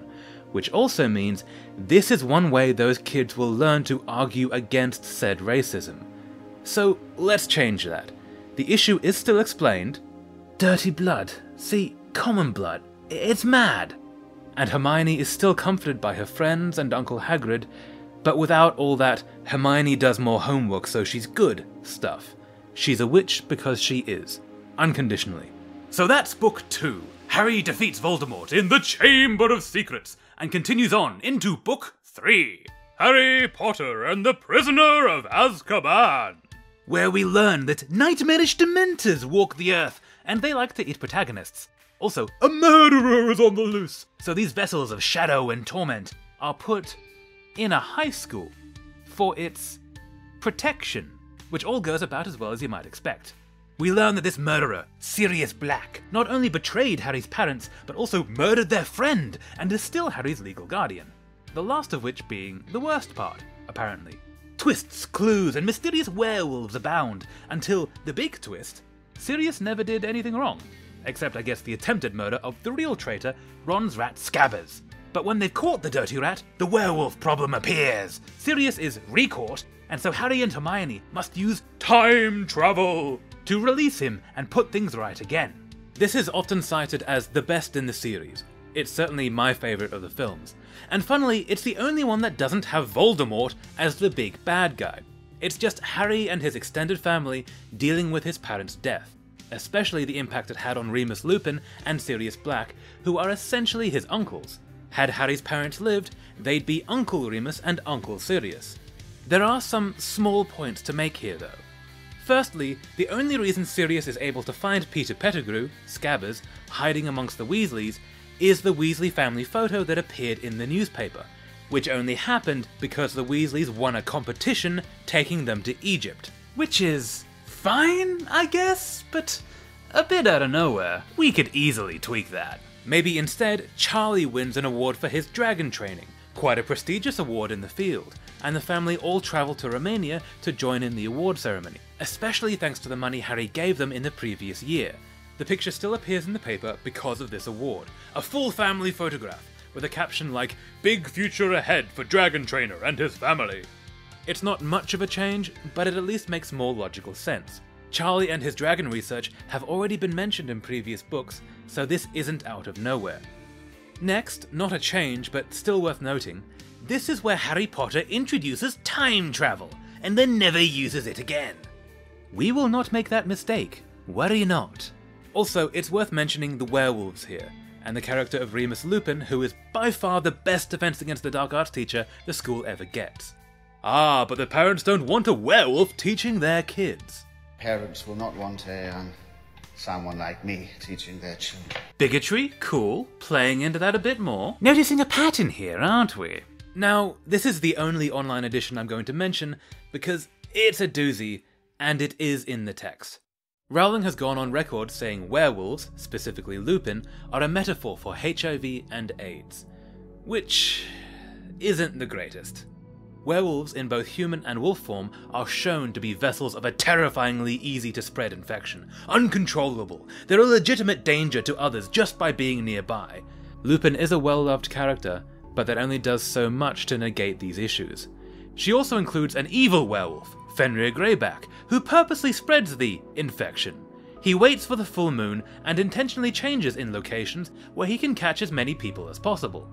which also means this is one way those kids will learn to argue against said racism. So let's change that. The issue is still explained. Dirty blood. See, common blood. It's mad. And Hermione is still comforted by her friends and Uncle Hagrid, but without all that Hermione does more homework so she's good stuff. She's a witch because she is, unconditionally. So that's book 2. Harry defeats Voldemort in the Chamber of Secrets, and continues on into book 3. Harry Potter and the Prisoner of Azkaban, where we learn that nightmarish dementors walk the earth, and they like to eat protagonists. Also, a murderer is on the loose. So these vessels of shadow and torment are put in a high school for its protection, which all goes about as well as you might expect. We learn that this murderer, Sirius Black, not only betrayed Harry's parents, but also murdered their friend, and is still Harry's legal guardian. The last of which being the worst part, apparently. Twists, clues, and mysterious werewolves abound, until the big twist, Sirius never did anything wrong. Except I guess the attempted murder of the real traitor, Ron's rat Scabbers. But when they've caught the dirty rat, the werewolf problem appears. Sirius is re-caught, and so Harry and Hermione must use time travel. to release him and put things right again. This is often cited as the best in the series. It's certainly my favourite of the films. And funnily, it's the only one that doesn't have Voldemort as the big bad guy. It's just Harry and his extended family dealing with his parents' death, especially the impact it had on Remus Lupin and Sirius Black, who are essentially his uncles. Had Harry's parents lived, they'd be Uncle Remus and Uncle Sirius. There are some small points to make here though. Firstly, the only reason Sirius is able to find Peter Pettigrew, Scabbers, hiding amongst the Weasleys is the Weasley family photo that appeared in the newspaper, which only happened because the Weasleys won a competition taking them to Egypt. Which is fine, I guess, but a bit out of nowhere. We could easily tweak that. Maybe instead, Charlie wins an award for his dragon training, quite a prestigious award in the field, and the family all travel to Romania to join in the award ceremony, especially thanks to the money Harry gave them in the previous year. The picture still appears in the paper because of this award, a full family photograph, with a caption like, "Big future ahead for Dragon Trainer and his family." It's not much of a change, but it at least makes more logical sense. Charlie and his dragon research have already been mentioned in previous books, so this isn't out of nowhere. Next, not a change, but still worth noting, this is where Harry Potter introduces time travel, and then never uses it again. We will not make that mistake, worry not. Also, it's worth mentioning the werewolves here, and the character of Remus Lupin, who is by far the best defense against the dark arts teacher the school ever gets. Ah, but the parents don't want a werewolf teaching their kids. Parents will not want someone like me teaching their children. Bigotry? Cool. Playing into that a bit more. Noticing a pattern here, aren't we? Now, this is the only online edition I'm going to mention, because it's a doozy, and it is in the text. Rowling has gone on record saying werewolves, specifically Lupin, are a metaphor for HIV and AIDS, which isn't the greatest. Werewolves in both human and wolf form are shown to be vessels of a terrifyingly easy to spread infection, uncontrollable. They're a legitimate danger to others just by being nearby. Lupin is a well-loved character, but that only does so much to negate these issues. She also includes an evil werewolf, Fenrir Greyback, who purposely spreads the infection. He waits for the full moon and intentionally changes in locations where he can catch as many people as possible.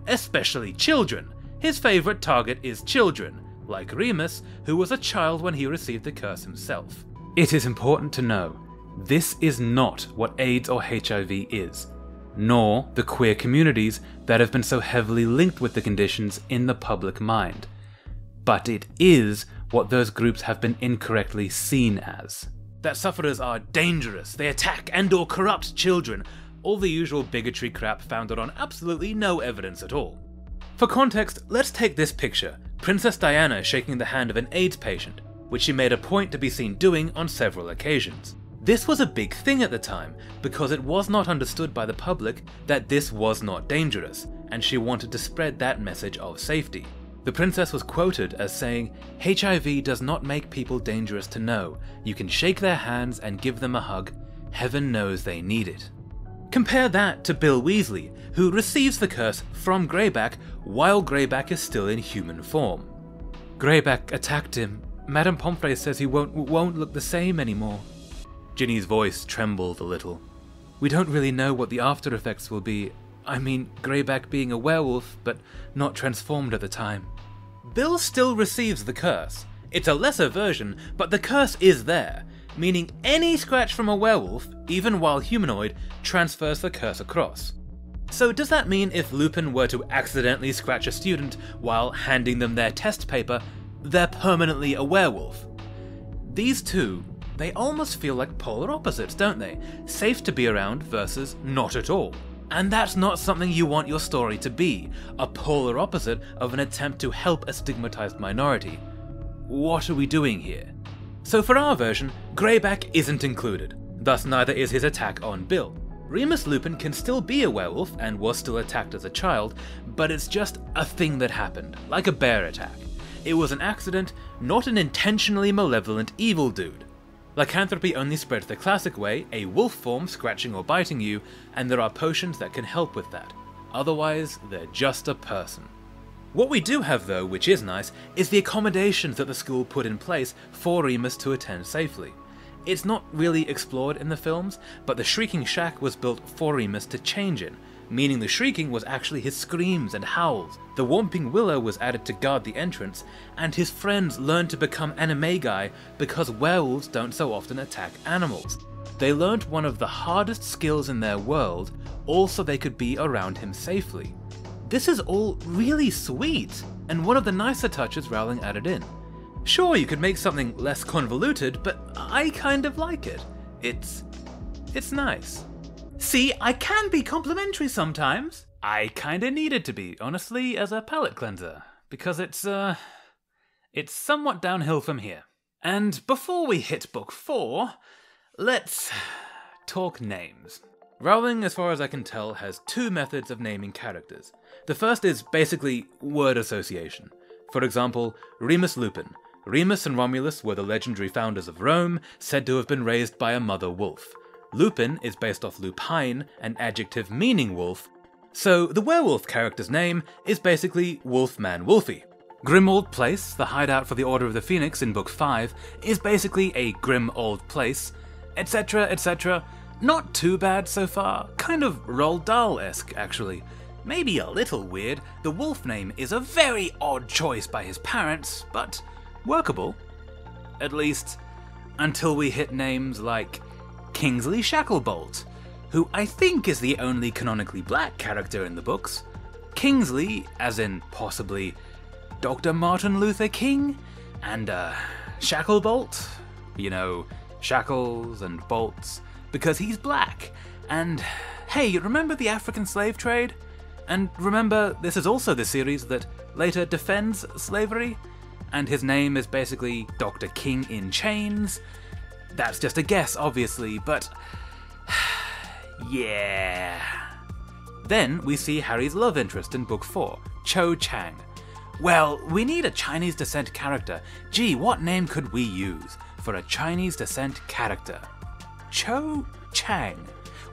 Especially children. His favourite target is children, like Remus, who was a child when he received the curse himself. It is important to know, this is not what AIDS or HIV is, nor the queer communities that have been so heavily linked with the conditions in the public mind. But it is what those groups have been incorrectly seen as. That sufferers are dangerous, they attack and/or corrupt children, all the usual bigotry crap founded on absolutely no evidence at all. For context, let's take this picture, Princess Diana shaking the hand of an AIDS patient, which she made a point to be seen doing on several occasions. This was a big thing at the time, because it was not understood by the public that this was not dangerous, and she wanted to spread that message of safety. The princess was quoted as saying, "HIV does not make people dangerous to know. You can shake their hands and give them a hug. Heaven knows they need it." Compare that to Bill Weasley, who receives the curse from Greyback while Greyback is still in human form. Greyback attacked him. Madame Pomfrey says he won't look the same anymore. Ginny's voice trembled a little. We don't really know what the after effects will be. I mean, Greyback being a werewolf, but not transformed at the time. Bill still receives the curse. It's a lesser version, but the curse is there, meaning any scratch from a werewolf, even while humanoid, transfers the curse across. So does that mean if Lupin were to accidentally scratch a student while handing them their test paper, they're permanently a werewolf? These two, they almost feel like polar opposites, don't they? Safe to be around versus not at all. And that's not something you want your story to be, a polar opposite of an attempt to help a stigmatized minority. What are we doing here? So for our version, Greyback isn't included, thus neither is his attack on Bill. Remus Lupin can still be a werewolf and was still attacked as a child, but it's just a thing that happened, like a bear attack. It was an accident, not an intentionally malevolent evil dude. Lycanthropy only spreads the classic way, a wolf form scratching or biting you, and there are potions that can help with that. Otherwise, they're just a person. What we do have though, which is nice, is the accommodations that the school put in place for Remus to attend safely. It's not really explored in the films, but the Shrieking Shack was built for Remus to change in, meaning the shrieking was actually his screams and howls. The Whomping Willow was added to guard the entrance, and his friends learned to become animagi because werewolves don't so often attack animals. They learned one of the hardest skills in their world, all so they could be around him safely. This is all really sweet, and one of the nicer touches Rowling added in. Sure, you could make something less convoluted, but I kind of like it. It's nice. See, I can be complimentary sometimes. I kinda needed to be, honestly, as a palate cleanser, because it's somewhat downhill from here. And before we hit book 4, let's talk names. Rowling, as far as I can tell, has 2 methods of naming characters. The first is basically word association. For example, Remus Lupin. Remus and Romulus were the legendary founders of Rome, said to have been raised by a mother wolf. Lupin is based off lupine, an adjective meaning wolf, so the werewolf character's name is basically Wolfman Wolfie. Grim Place, the hideout for the Order of the Phoenix in Book 5, is basically a grim old place, etc, etc. Not too bad so far, kind of Roald Dahl-esque actually. Maybe a little weird, the wolf name is a very odd choice by his parents, but workable. At least, until we hit names like Kingsley Shacklebolt, who I think is the only canonically black character in the books. Kingsley, as in possibly Dr. Martin Luther King, and Shacklebolt, you know, shackles and bolts, because he's black. And hey, remember the African slave trade? And remember, this is also the series that later defends slavery? And his name is basically Dr. King in Chains. That's just a guess, obviously, but yeah. Then we see Harry's love interest in Book 4, Cho Chang. Well, we need a Chinese descent character. Gee, what name could we use for a Chinese descent character? Cho Chang,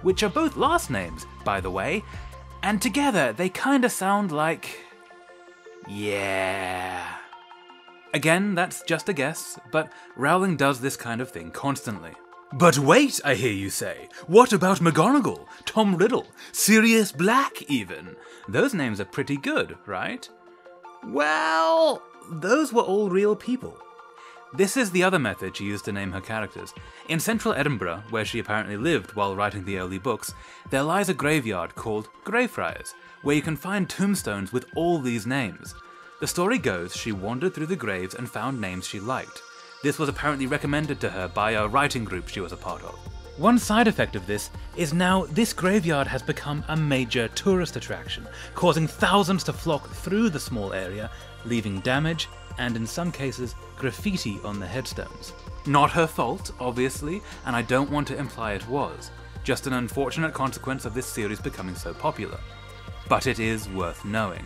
which are both last names, by the way, and together they kinda sound like... yeah. Again, that's just a guess, but Rowling does this kind of thing constantly. But wait, I hear you say, what about McGonagall, Tom Riddle, Sirius Black even? Those names are pretty good, right? Well, those were all real people. This is the other method she used to name her characters. In central Edinburgh, where she apparently lived while writing the early books, there lies a graveyard called Greyfriars, where you can find tombstones with all these names. The story goes she wandered through the graves and found names she liked. This was apparently recommended to her by a writing group she was a part of. One side effect of this is now this graveyard has become a major tourist attraction, causing thousands to flock through the small area, leaving damage and in some cases graffiti on the headstones. Not her fault, obviously, and I don't want to imply it was, just an unfortunate consequence of this series becoming so popular. But it is worth knowing.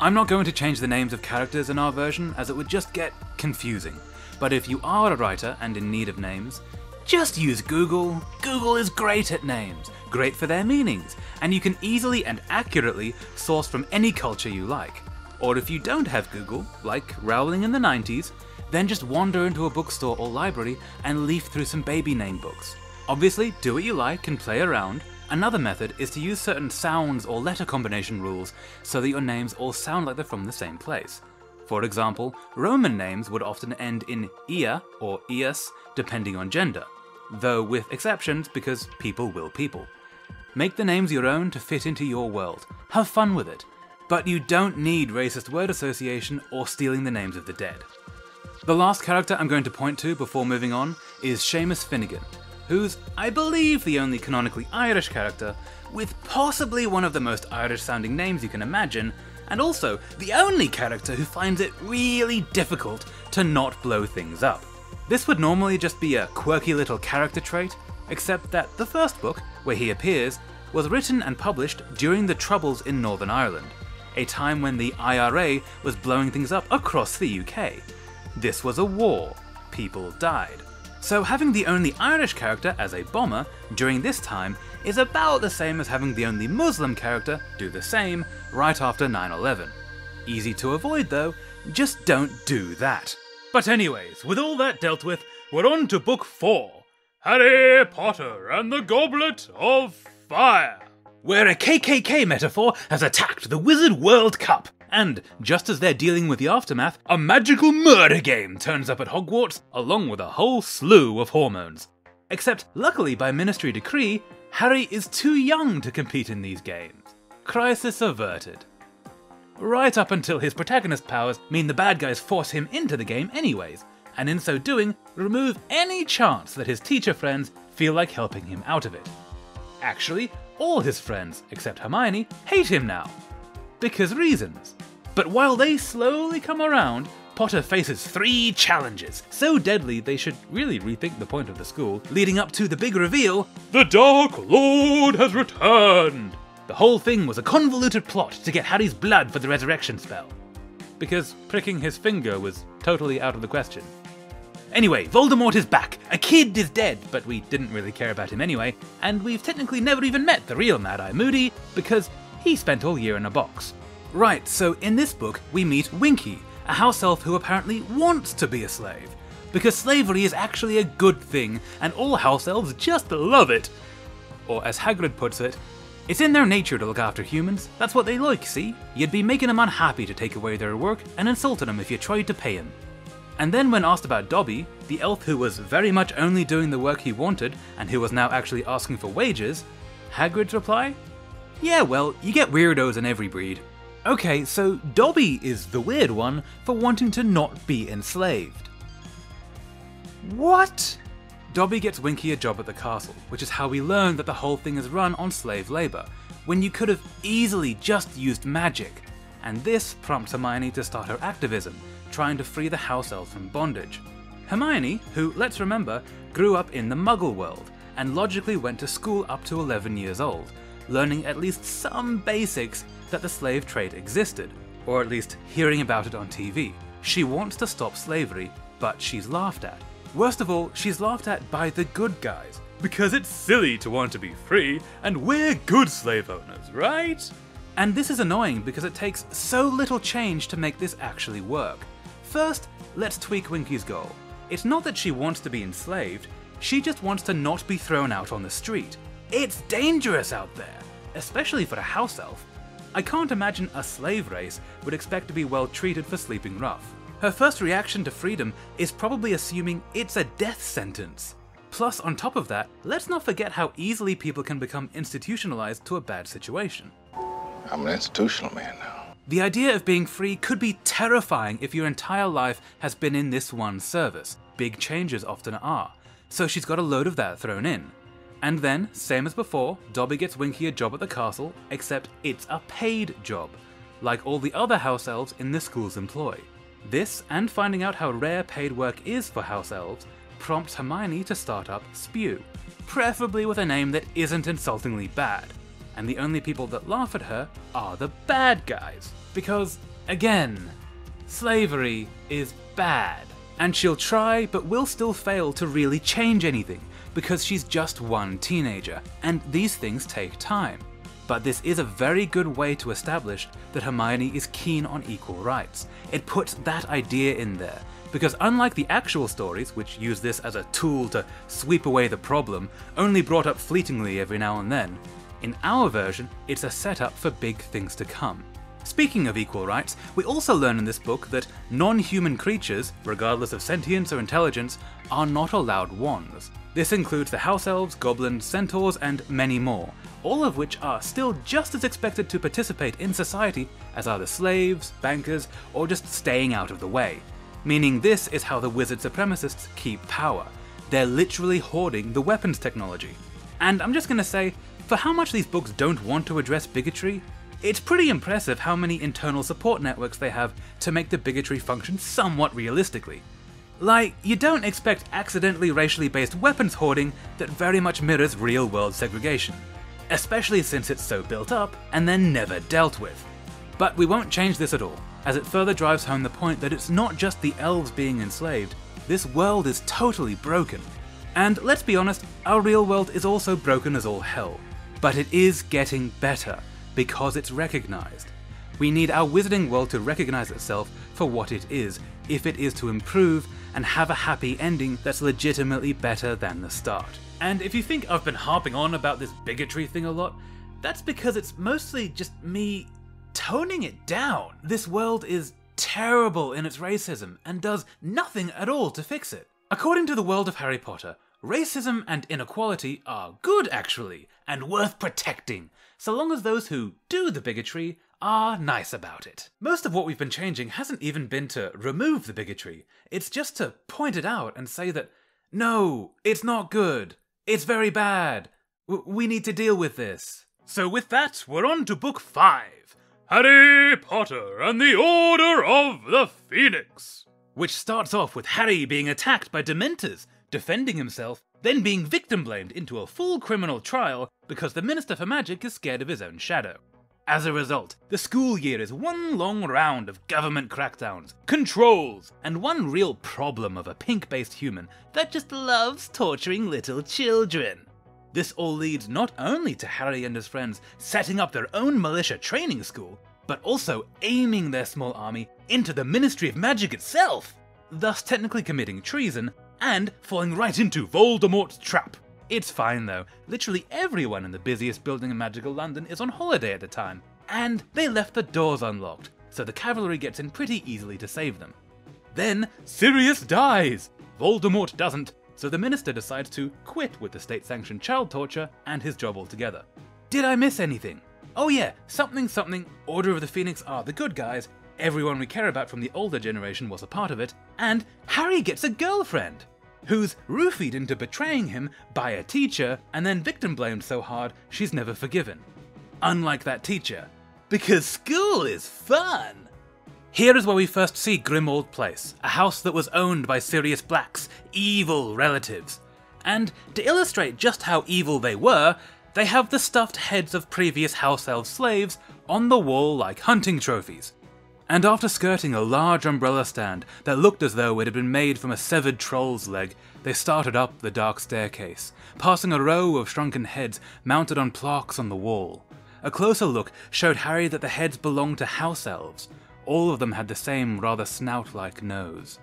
I'm not going to change the names of characters in our version as it would just get confusing, but if you are a writer and in need of names, just use Google. Google is great at names, great for their meanings, and you can easily and accurately source from any culture you like. Or if you don't have Google, like Rowling in the 90s, then just wander into a bookstore or library and leaf through some baby name books. Obviously, do what you like and play around. Another method is to use certain sounds or letter combination rules so that your names all sound like they're from the same place. For example, Roman names would often end in ia or ius depending on gender, though with exceptions because people will people. Make the names your own to fit into your world. Have fun with it. But you don't need racist word association or stealing the names of the dead. The last character I'm going to point to before moving on is Seamus Finnegan, who's, I believe, the only canonically Irish character, with possibly one of the most Irish-sounding names you can imagine, and also the only character who finds it really difficult to not blow things up. This would normally just be a quirky little character trait, except that the first book, where he appears, was written and published during the Troubles in Northern Ireland, a time when the IRA was blowing things up across the UK. This was a war. People died. So having the only Irish character as a bomber during this time is about the same as having the only Muslim character do the same right after 9/11. Easy to avoid though, just don't do that. But anyways, with all that dealt with, we're on to book 4, Harry Potter and the Goblet of Fire, where a KKK metaphor has attacked the Wizard World Cup. And just as they're dealing with the aftermath, a magical murder game turns up at Hogwarts, along with a whole slew of hormones. Except, luckily by Ministry decree, Harry is too young to compete in these games. Crisis averted. Right up until his protagonist powers mean the bad guys force him into the game anyways, and in so doing, remove any chance that his teacher friends feel like helping him out of it. Actually, all his friends, except Hermione, hate him now. Because reasons. But while they slowly come around, Potter faces 3 challenges, so deadly they should really rethink the point of the school, leading up to the big reveal, the Dark Lord has returned! The whole thing was a convoluted plot to get Harry's blood for the resurrection spell. Because pricking his finger was totally out of the question. Anyway, Voldemort is back. A kid is dead, but we didn't really care about him anyway, and we've technically never even met the real Mad-Eye Moody, because he spent all year in a box. Right, so in this book, we meet Winky, a house elf who apparently wants to be a slave. Because slavery is actually a good thing, and all house elves just love it. Or as Hagrid puts it, it's in their nature to look after humans. That's what they like, see? You'd be making them unhappy to take away their work, and insulting them if you tried to pay him. And then when asked about Dobby, the elf who was very much only doing the work he wanted, and who was now actually asking for wages, Hagrid's reply? Yeah, well, you get weirdos in every breed. Okay, so Dobby is the weird one for wanting to not be enslaved. What? Dobby gets Winky a job at the castle, which is how we learn that the whole thing is run on slave labour, when you could have easily just used magic. And this prompts Hermione to start her activism, trying to free the house elves from bondage. Hermione, who, let's remember, grew up in the Muggle world, and logically went to school up to 11 years old, learning at least some basics that the slave trade existed, or at least hearing about it on TV. She wants to stop slavery, but she's laughed at. Worst of all, she's laughed at by the good guys, because it's silly to want to be free, and we're good slave owners, right? And this is annoying because it takes so little change to make this actually work. First, let's tweak Winky's goal. It's not that she wants to be enslaved, she just wants to not be thrown out on the street. It's dangerous out there, especially for a house elf. I can't imagine a slave race would expect to be well treated for sleeping rough. Her first reaction to freedom is probably assuming it's a death sentence. Plus, on top of that, let's not forget how easily people can become institutionalized to a bad situation. I'm an institutional man now. The idea of being free could be terrifying if your entire life has been in this one service. Big changes often are. So she's got a load of that thrown in. And then, same as before, Dobby gets Winky a job at the castle, except it's a paid job, like all the other house elves in the school's employ. This, and finding out how rare paid work is for house elves, prompts Hermione to start up Spew, preferably with a name that isn't insultingly bad. And the only people that laugh at her are the bad guys. Because, again, slavery is bad. And she'll try, but will still fail to really change anything, because she's just one teenager, and these things take time. But this is a very good way to establish that Hermione is keen on equal rights. It puts that idea in there, because unlike the actual stories, which use this as a tool to sweep away the problem, only brought up fleetingly every now and then, in our version, it's a setup for big things to come. Speaking of equal rights, we also learn in this book that non-human creatures, regardless of sentience or intelligence, are not allowed wands. This includes the house elves, goblins, centaurs, and many more, all of which are still just as expected to participate in society as are the slaves, bankers, or just staying out of the way. Meaning this is how the wizard supremacists keep power. They're literally hoarding the weapons technology. And I'm just gonna say, for how much these books don't want to address bigotry, it's pretty impressive how many internal support networks they have to make the bigotry function somewhat realistically. Like, you don't expect accidentally racially based weapons hoarding that very much mirrors real-world segregation, especially since it's so built up and then never dealt with. But we won't change this at all, as it further drives home the point that it's not just the elves being enslaved, this world is totally broken. And let's be honest, our real world is also broken as all hell. But it is getting better, because it's recognized. We need our wizarding world to recognize itself for what it is, if it is to improve and have a happy ending that's legitimately better than the start. And if you think I've been harping on about this bigotry thing a lot, that's because it's mostly just me toning it down. This world is terrible in its racism and does nothing at all to fix it. According to the world of Harry Potter, racism and inequality are good actually, and worth protecting, so long as those who do the bigotry are nice about it. Most of what we've been changing hasn't even been to remove the bigotry, it's just to point it out and say that, no, it's not good, it's very bad, we need to deal with this. So with that, we're on to book 5, Harry Potter and the Order of the Phoenix, which starts off with Harry being attacked by Dementors, defending himself, then being victim-blamed into a full criminal trial because the Minister for Magic is scared of his own shadow. As a result, the school year is one long round of government crackdowns, controls, and one real problem of a pink-based human that just loves torturing little children. This all leads not only to Harry and his friends setting up their own militia training school, but also aiming their small army into the Ministry of Magic itself, thus technically committing treason and falling right into Voldemort's trap. It's fine though, literally everyone in the busiest building in magical London is on holiday at the time, and they left the doors unlocked, so the cavalry gets in pretty easily to save them. Then Sirius dies! Voldemort doesn't, so the minister decides to quit with the state-sanctioned child torture and his job altogether. Did I miss anything? Oh yeah, something, Order of the Phoenix are the good guys, everyone we care about from the older generation was a part of it, and Harry gets a girlfriend, who's roofied into betraying him by a teacher and then victim-blamed so hard she's never forgiven. Unlike that teacher, because school is fun! Here is where we first see Grimmauld Place, a house that was owned by Sirius Black's evil relatives. And to illustrate just how evil they were, they have the stuffed heads of previous house elf slaves on the wall like hunting trophies. And after skirting a large umbrella stand that looked as though it had been made from a severed troll's leg, they started up the dark staircase, passing a row of shrunken heads mounted on plaques on the wall. A closer look showed Harry that the heads belonged to house elves. All of them had the same rather snout-like nose.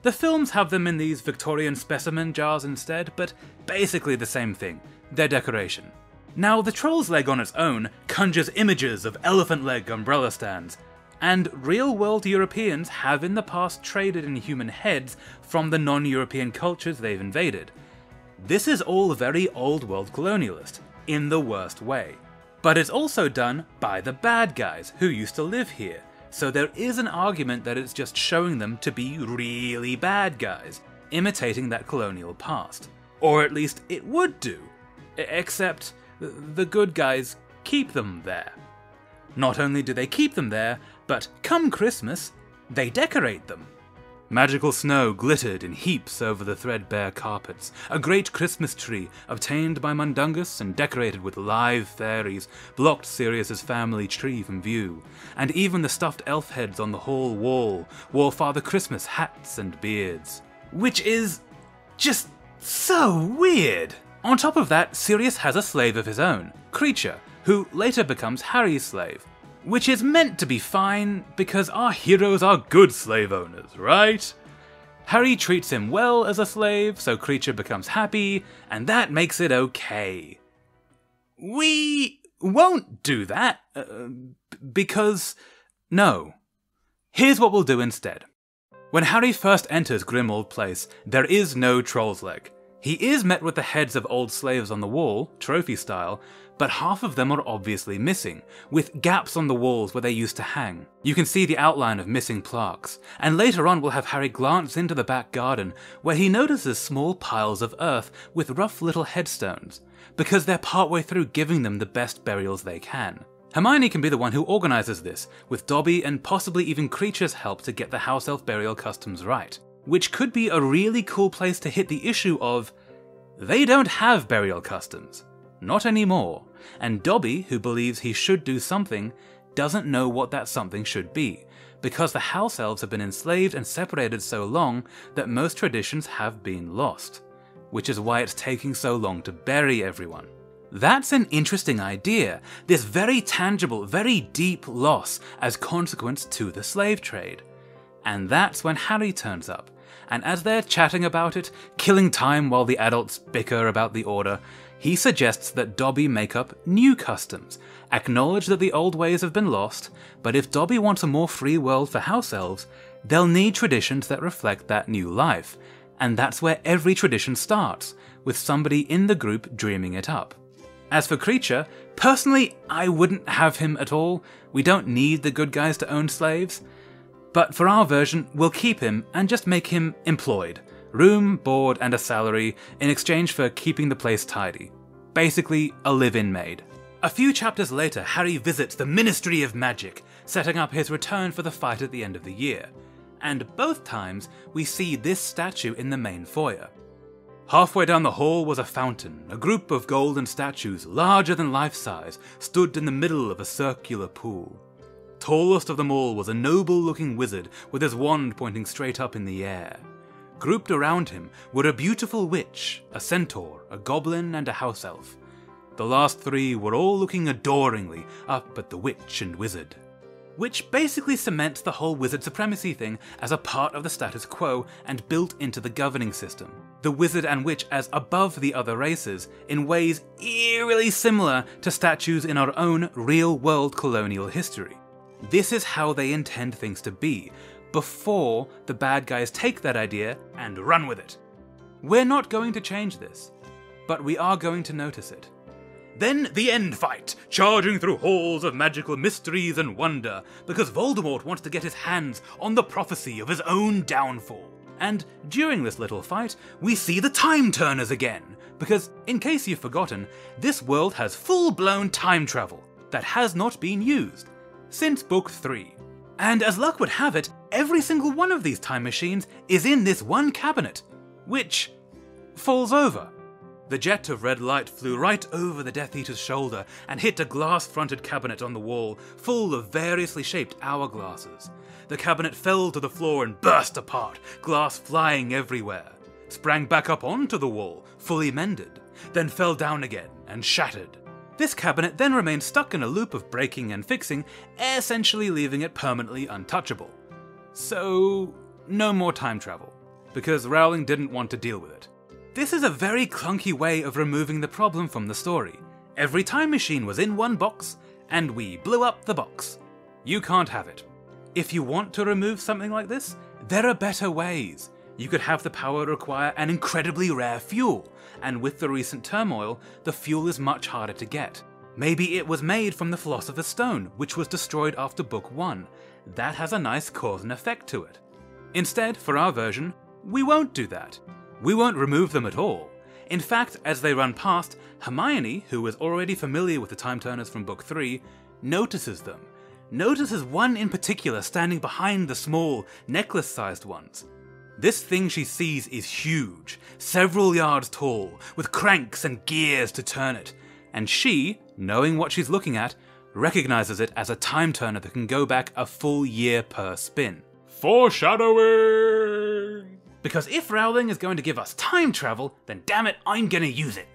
The films have them in these Victorian specimen jars instead, but basically the same thing. They're decoration. Now, the troll's leg on its own conjures images of elephant leg umbrella stands, and real-world Europeans have in the past traded in human heads from the non-European cultures they've invaded. This is all very old-world colonialist, in the worst way. But it's also done by the bad guys who used to live here, so there is an argument that it's just showing them to be really bad guys, imitating that colonial past. Or at least it would do, except the good guys keep them there. Not only do they keep them there, but come Christmas, they decorate them. Magical snow glittered in heaps over the threadbare carpets. A great Christmas tree, obtained by Mundungus and decorated with live fairies, blocked Sirius's family tree from view. And even the stuffed elf heads on the hall wall wore Father Christmas hats and beards. Which is just so weird. On top of that, Sirius has a slave of his own, Creature, who later becomes Harry's slave. Which is meant to be fine, because our heroes are good slave owners, right? Harry treats him well as a slave, so Creature becomes happy, and that makes it okay. We won't do that, because no. Here's what we'll do instead. When Harry first enters Grimmauld Place, there is no troll's leg. He is met with the heads of old slaves on the wall, trophy style, but half of them are obviously missing, with gaps on the walls where they used to hang. You can see the outline of missing plaques, and later on we'll have Harry glance into the back garden, where he notices small piles of earth with rough little headstones, because they're partway through giving them the best burials they can. Hermione can be the one who organises this, with Dobby and possibly even Creature's help to get the house elf burial customs right. Which could be a really cool place to hit the issue of, they don't have burial customs. Not anymore. And Dobby, who believes he should do something, doesn't know what that something should be, because the house elves have been enslaved and separated so long that most traditions have been lost. Which is why it's taking so long to bury everyone. That's an interesting idea, this very tangible, very deep loss as consequence to the slave trade. And that's when Harry turns up, and as they're chatting about it, killing time while the adults bicker about the order, he suggests that Dobby make up new customs, acknowledge that the old ways have been lost, but if Dobby wants a more free world for house elves, they'll need traditions that reflect that new life, and that's where every tradition starts, with somebody in the group dreaming it up. As for Creature, personally, I wouldn't have him at all. We don't need the good guys to own slaves. But for our version, we'll keep him and just make him employed. Room, board, and a salary in exchange for keeping the place tidy. Basically, a live-in maid. A few chapters later, Harry visits the Ministry of Magic, setting up his return for the fight at the end of the year. And both times, we see this statue in the main foyer. Halfway down the hall was a fountain. A group of golden statues, larger than life-size, stood in the middle of a circular pool. Tallest of them all was a noble-looking wizard with his wand pointing straight up in the air. Grouped around him were a beautiful witch, a centaur, a goblin, and a house elf. The last three were all looking adoringly up at the witch and wizard. Which basically cements the whole wizard supremacy thing as a part of the status quo and built into the governing system. The wizard and witch as above the other races, in ways eerily similar to statues in our own real-world colonial history. This is how they intend things to be, before the bad guys take that idea and run with it. We're not going to change this, but we are going to notice it. Then the end fight, charging through halls of magical mysteries and wonder, because Voldemort wants to get his hands on the prophecy of his own downfall. And during this little fight, we see the Time Turners again, because, in case you've forgotten, this world has full-blown time travel that has not been used since Book 3. And as luck would have it, every single one of these time machines is in this one cabinet, which falls over. The jet of red light flew right over the Death Eater's shoulder and hit a glass-fronted cabinet on the wall, full of variously shaped hourglasses. The cabinet fell to the floor and burst apart, glass flying everywhere, sprang back up onto the wall, fully mended, then fell down again and shattered. This cabinet then remained stuck in a loop of breaking and fixing, essentially leaving it permanently untouchable. So, no more time travel, because Rowling didn't want to deal with it. This is a very clunky way of removing the problem from the story. Every time machine was in one box, and we blew up the box. You can't have it. If you want to remove something like this, there are better ways. You could have the power require an incredibly rare fuel, and with the recent turmoil, the fuel is much harder to get. Maybe it was made from the Philosopher's Stone, which was destroyed after Book 1. That has a nice cause and effect to it. Instead, for our version, we won't do that. We won't remove them at all. In fact, as they run past, Hermione, who is already familiar with the Time Turners from Book 3, notices them. Notices one in particular standing behind the small, necklace-sized ones. This thing she sees is huge, several yards tall, with cranks and gears to turn it, and she, knowing what she's looking at, recognizes it as a time turner that can go back a full year per spin. Foreshadowing! Because if Rowling is going to give us time travel, then damn it, I'm gonna use it.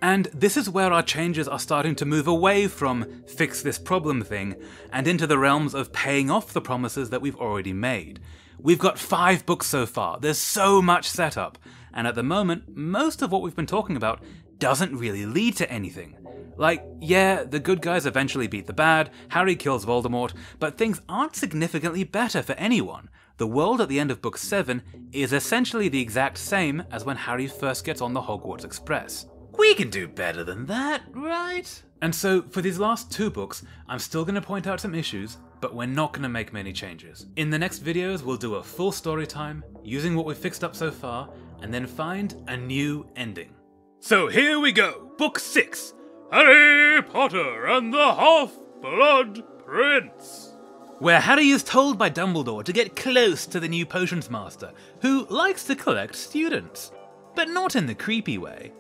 And this is where our changes are starting to move away from fix this problem thing, and into the realms of paying off the promises that we've already made. We've got 5 books so far, there's so much setup, and at the moment, most of what we've been talking about doesn't really lead to anything. Like, yeah, the good guys eventually beat the bad, Harry kills Voldemort, but things aren't significantly better for anyone. The world at the end of Book 7 is essentially the exact same as when Harry first gets on the Hogwarts Express. We can do better than that, right? And so, for these last 2 books, I'm still going to point out some issues, but we're not going to make many changes. In the next videos, we'll do a full story time, using what we've fixed up so far, and then find a new ending. So here we go, Book 6, Harry Potter and the Half-Blood Prince. Where Harry is told by Dumbledore to get close to the new potions master, who likes to collect students. But not in the creepy way.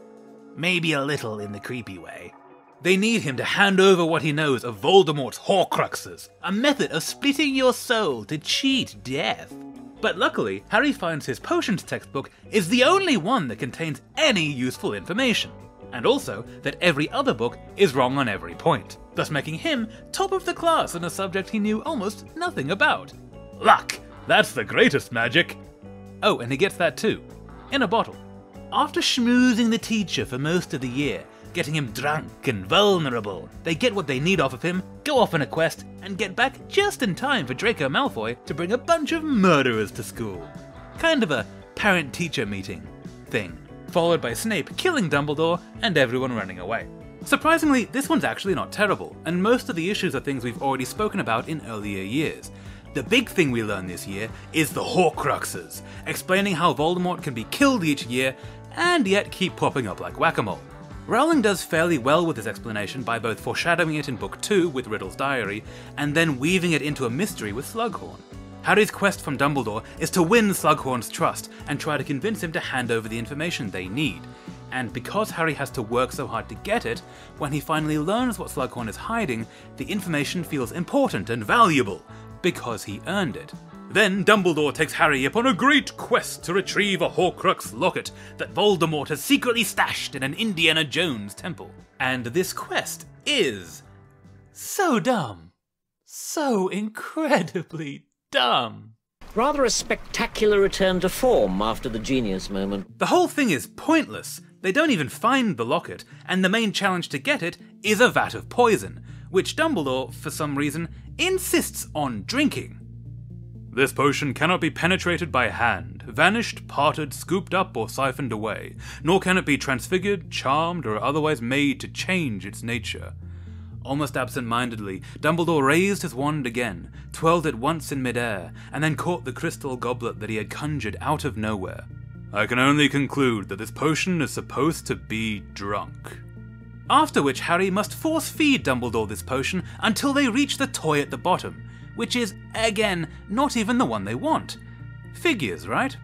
Maybe a little in the creepy way. They need him to hand over what he knows of Voldemort's Horcruxes, a method of splitting your soul to cheat death. But luckily, Harry finds his potions textbook is the only one that contains any useful information. and also that every other book is wrong on every point, thus making him top of the class in a subject he knew almost nothing about. Luck! That's the greatest magic! Oh, and he gets that too, in a bottle. After schmoozing the teacher for most of the year, getting him drunk and vulnerable, they get what they need off of him, go off on a quest, and get back just in time for Draco Malfoy to bring a bunch of murderers to school. Kind of a parent-teacher meeting thing, followed by Snape killing Dumbledore and everyone running away. Surprisingly, this one's actually not terrible, and most of the issues are things we've already spoken about in earlier years. The big thing we learn this year is the Horcruxes, explaining how Voldemort can be killed each year and yet keep popping up like whack-a-mole. Rowling does fairly well with this explanation by both foreshadowing it in Book 2 with Riddle's diary, and then weaving it into a mystery with Slughorn. Harry's quest from Dumbledore is to win Slughorn's trust and try to convince him to hand over the information they need. And because Harry has to work so hard to get it, when he finally learns what Slughorn is hiding, the information feels important and valuable, because he earned it. Then Dumbledore takes Harry upon a great quest to retrieve a Horcrux locket that Voldemort has secretly stashed in an Indiana Jones temple. And this quest is so dumb. So incredibly dumb. Rather a spectacular return to form after the genius moment. The whole thing is pointless. They don't even find the locket, and the main challenge to get it is a vat of poison, which Dumbledore, for some reason, insists on drinking. This potion cannot be penetrated by hand, vanished, parted, scooped up, or siphoned away, nor can it be transfigured, charmed, or otherwise made to change its nature. Almost absent-mindedly, Dumbledore raised his wand again, twirled it once in midair, and then caught the crystal goblet that he had conjured out of nowhere. I can only conclude that this potion is supposed to be drunk. After which Harry must force-feed Dumbledore this potion until they reach the toy at the bottom, which is, again, not even the one they want. Figures, right?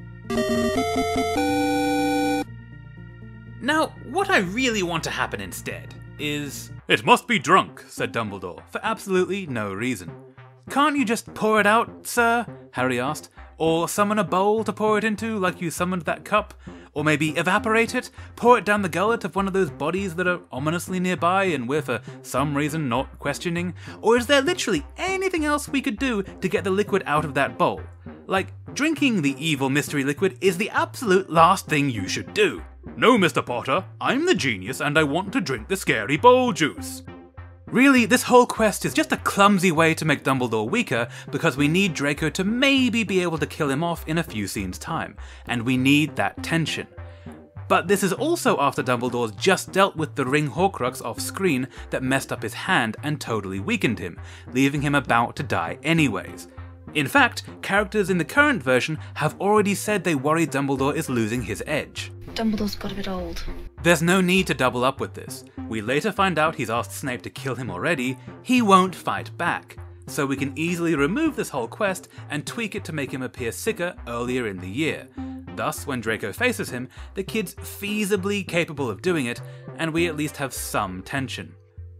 Now, what I really want to happen instead is... It must be drunk, said Dumbledore, for absolutely no reason. Can't you just pour it out, sir? Harry asked. Or summon a bowl to pour it into, like you summoned that cup? Or maybe evaporate it? Pour it down the gullet of one of those bodies that are ominously nearby and we're for some reason not questioning? Or is there literally anything else we could do to get the liquid out of that bowl? Like, drinking the evil mystery liquid is the absolute last thing you should do. No, Mr. Potter, I'm the genius and I want to drink the scary bowl juice. Really, this whole quest is just a clumsy way to make Dumbledore weaker because we need Draco to maybe be able to kill him off in a few scenes' time, and we need that tension. But this is also after Dumbledore's just dealt with the ring Horcrux off screen that messed up his hand and totally weakened him, leaving him about to die anyways. In fact, characters in the current version have already said they worry Dumbledore is losing his edge. Dumbledore's got a bit old. There's no need to double up with this. We later find out he's asked Snape to kill him already, he won't fight back. So we can easily remove this whole quest and tweak it to make him appear sicker earlier in the year. Thus, when Draco faces him, the kid's feasibly capable of doing it, and we at least have some tension.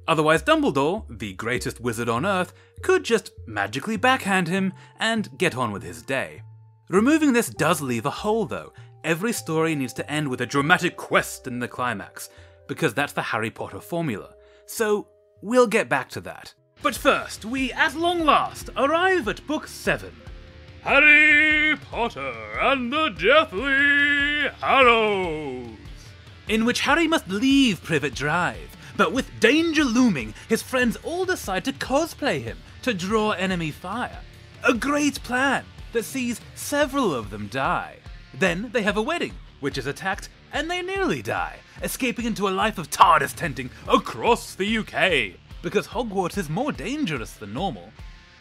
Otherwise Dumbledore, the greatest wizard on Earth, could just magically backhand him and get on with his day. Removing this does leave a hole though. Every story needs to end with a dramatic quest in the climax, because that's the Harry Potter formula. So we'll get back to that. But first, we at long last arrive at Book 7. Harry Potter and the Deathly Hallows! In which Harry must leave Privet Drive, but with danger looming, his friends all decide to cosplay him to draw enemy fire. A great plan that sees several of them die. Then they have a wedding, which is attacked, and they nearly die, escaping into a life of TARDIS tenting across the UK, because Hogwarts is more dangerous than normal,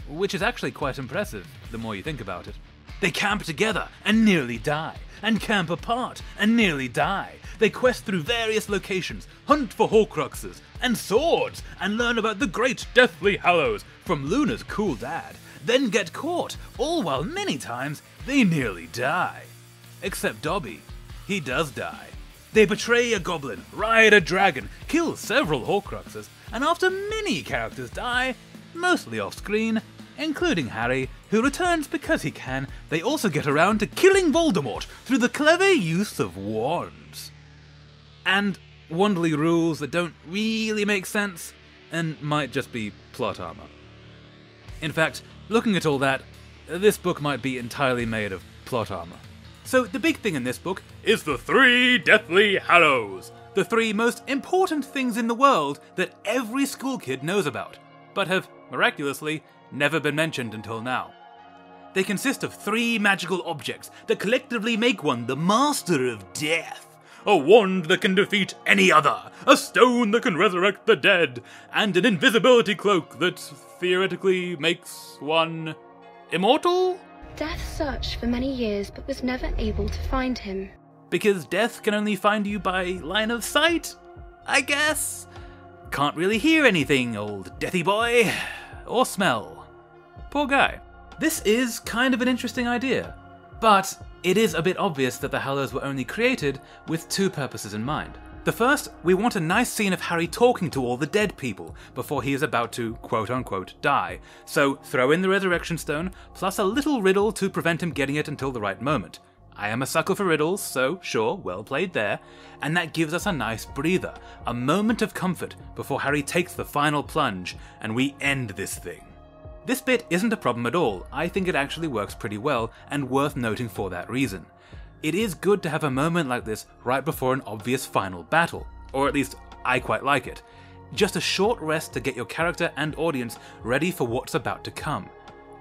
which is actually quite impressive, the more you think about it. They camp together and nearly die, and camp apart and nearly die. They quest through various locations, hunt for Horcruxes and swords, and learn about the great Deathly Hallows from Luna's cool dad, then get caught, all while many times they nearly die. Except Dobby. He does die. They betray a goblin, ride a dragon, kill several Horcruxes, and after many characters die, mostly off-screen, including Harry, who returns because he can, they also get around to killing Voldemort through the clever use of wands. And wandly rules that don't really make sense and might just be plot armor. In fact, looking at all that, this book might be entirely made of plot armor. So the big thing in this book is the 3 Deathly Hallows, the 3 most important things in the world that every school kid knows about, but have, miraculously, never been mentioned until now. They consist of 3 magical objects that collectively make one the master of death. A wand that can defeat any other, a stone that can resurrect the dead, and an invisibility cloak that theoretically makes one immortal? Death searched for many years but was never able to find him. Because death can only find you by line of sight, I guess? Can't really hear anything, old deathy boy. Or smell. Poor guy. This is kind of an interesting idea, but it is a bit obvious that the Hallows were only created with 2 purposes in mind. The first, we want a nice scene of Harry talking to all the dead people before he is about to quote-unquote die, so throw in the resurrection stone plus a little riddle to prevent him getting it until the right moment. I am a sucker for riddles, so sure, well played there, and that gives us a nice breather, a moment of comfort before Harry takes the final plunge and we end this thing. This bit isn't a problem at all. I think it actually works pretty well and worth noting for that reason. It is good to have a moment like this right before an obvious final battle, or at least I quite like it. Just a short rest to get your character and audience ready for what's about to come.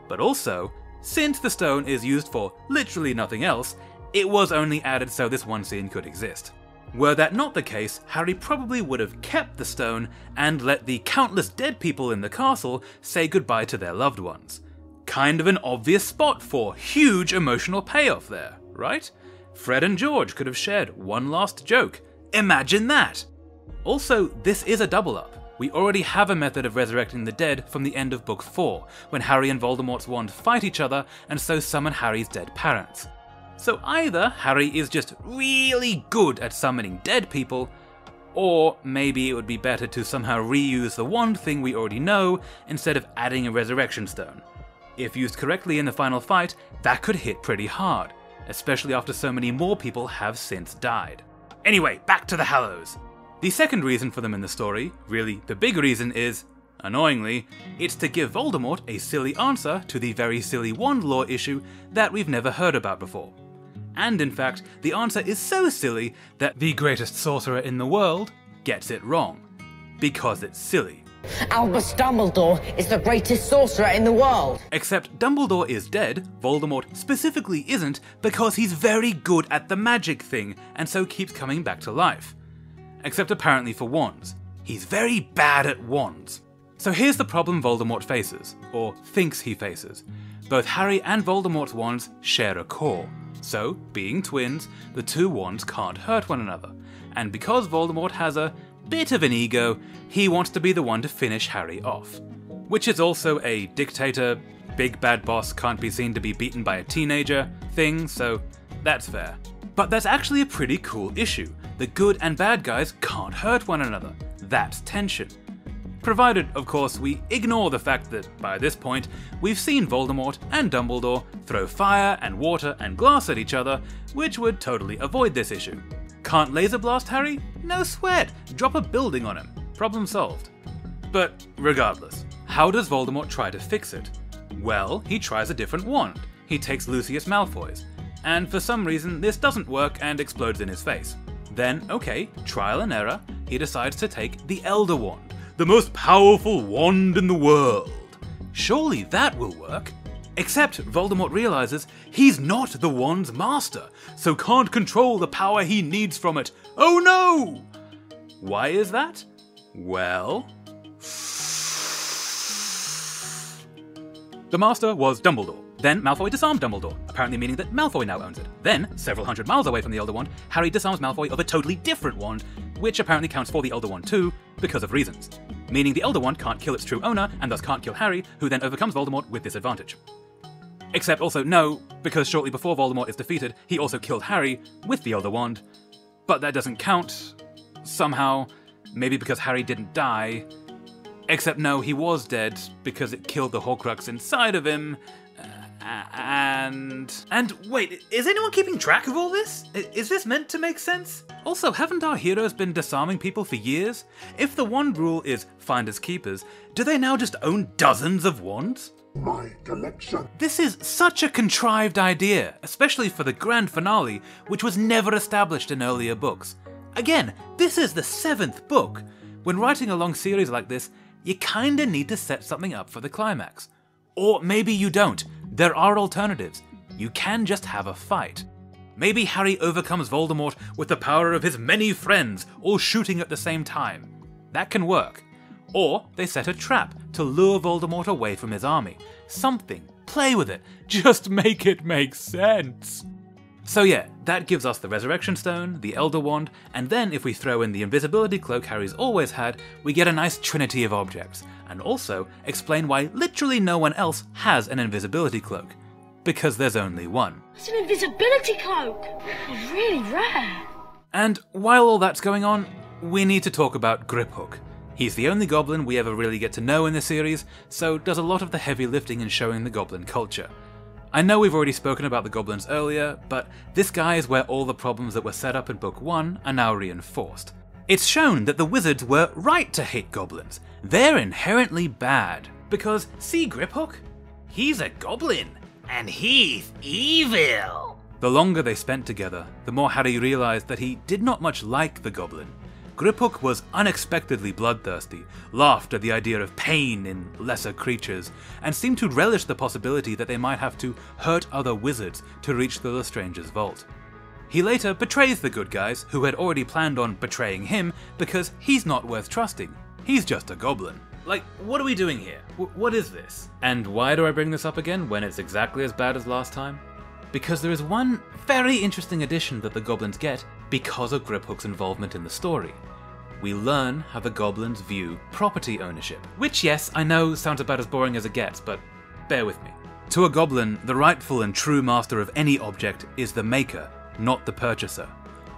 But also, since the stone is used for literally nothing else, it was only added so this one scene could exist. Were that not the case, Harry probably would have kept the stone and let the countless dead people in the castle say goodbye to their loved ones. Kind of an obvious spot for huge emotional payoff there, right? Fred and George could have shared one last joke. Imagine that! Also, this is a double up. We already have a method of resurrecting the dead from the end of Book 4, when Harry and Voldemort's wand fight each other and so summon Harry's dead parents. So either Harry is just really good at summoning dead people, or maybe it would be better to somehow reuse the wand thing we already know instead of adding a resurrection stone. If used correctly in the final fight, that could hit pretty hard, especially after so many more people have since died. Anyway, back to the Hallows. The second reason for them in the story, really the big reason, is, annoyingly, it's to give Voldemort a silly answer to the very silly wand lore issue that we've never heard about before. And in fact, the answer is so silly that the greatest sorcerer in the world gets it wrong. Because it's silly. Albus Dumbledore is the greatest sorcerer in the world! Except Dumbledore is dead, Voldemort specifically isn't, because he's very good at the magic thing, and so keeps coming back to life. Except apparently for wands. He's very bad at wands. So here's the problem Voldemort faces, or thinks he faces. Both Harry and Voldemort's wands share a core. So, being twins, the 2 wands can't hurt one another. And because Voldemort has a bit of an ego, he wants to be the one to finish Harry off. Which is also a dictator, big bad boss can't be seen to be beaten by a teenager thing, so that's fair. But that's actually a pretty cool issue. The good and bad guys can't hurt one another. That's tension. Provided, of course, we ignore the fact that, by this point, we've seen Voldemort and Dumbledore throw fire and water and glass at each other, which would totally avoid this issue. Can't laser blast Harry? No sweat! Drop a building on him. Problem solved. But regardless, how does Voldemort try to fix it? Well, he tries a different wand. He takes Lucius Malfoy's. And for some reason, this doesn't work and explodes in his face. Then, okay, trial and error, he decides to take the Elder Wand. The most powerful wand in the world. Surely that will work. Except Voldemort realizes he's not the wand's master, so can't control the power he needs from it. Oh no! Why is that? Well, the master was Dumbledore. Then Malfoy disarmed Dumbledore, apparently meaning that Malfoy now owns it. Then, several hundred miles away from the Elder Wand, Harry disarms Malfoy of a totally different wand, which apparently counts for the Elder Wand too, because of reasons. Meaning the Elder Wand can't kill its true owner, and thus can't kill Harry, who then overcomes Voldemort with this advantage. Except also no, because shortly before Voldemort is defeated, he also killed Harry with the Elder Wand. But that doesn't count, somehow, maybe because Harry didn't die. Except no, he was dead, because it killed the Horcrux inside of him, And wait, is anyone keeping track of all this? Is this meant to make sense? Also, haven't our heroes been disarming people for years? If the wand rule is finders keepers, do they now just own dozens of wands? My collection. This is such a contrived idea, especially for the grand finale, which was never established in earlier books. Again, this is the 7th book. When writing a long series like this, you kinda need to set something up for the climax. Or maybe you don't. There are alternatives. You can just have a fight. Maybe Harry overcomes Voldemort with the power of his many friends, all shooting at the same time. That can work. Or they set a trap to lure Voldemort away from his army. Something. Play with it. Just make it make sense. So yeah, that gives us the Resurrection Stone, the Elder Wand, and then if we throw in the invisibility cloak Harry's always had, we get a nice trinity of objects, and also explain why literally no one else has an invisibility cloak. Because there's only one. It's an invisibility cloak! It's really rare. And while all that's going on, we need to talk about Griphook. He's the only goblin we ever really get to know in the series, so does a lot of the heavy lifting in showing the goblin culture. I know we've already spoken about the goblins earlier, but this guy is where all the problems that were set up in Book 1 are now reinforced. It's shown that the wizards were right to hate goblins. They're inherently bad. Because, see Griphook? He's a goblin, and he's evil. The longer they spent together, the more Harry realised that he did not much like the goblin. Griphook was unexpectedly bloodthirsty, laughed at the idea of pain in lesser creatures, and seemed to relish the possibility that they might have to hurt other wizards to reach the Lestrange's vault. He later betrays the good guys, who had already planned on betraying him because he's not worth trusting. He's just a goblin. Like, what are we doing here? What is this? And why do I bring this up again when it's exactly as bad as last time? Because there is one very interesting addition that the goblins get because of Griphook's involvement in the story. We learn how the goblins view property ownership. Which, yes, I know sounds about as boring as it gets, but bear with me. To a goblin, the rightful and true master of any object is the maker, not the purchaser.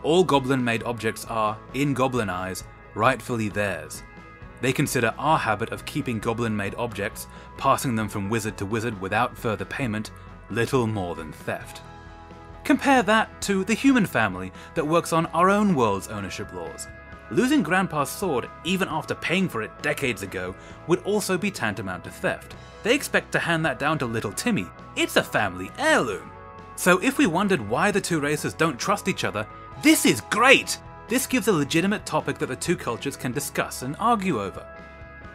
All goblin-made objects are, in goblin eyes, rightfully theirs. They consider our habit of keeping goblin-made objects, passing them from wizard to wizard without further payment, little more than theft. Compare that to the human family that works on our own world's ownership laws. Losing Grandpa's sword, even after paying for it decades ago, would also be tantamount to theft. They expect to hand that down to little Timmy. It's a family heirloom. So if we wondered why the two races don't trust each other, this is great! This gives a legitimate topic that the two cultures can discuss and argue over.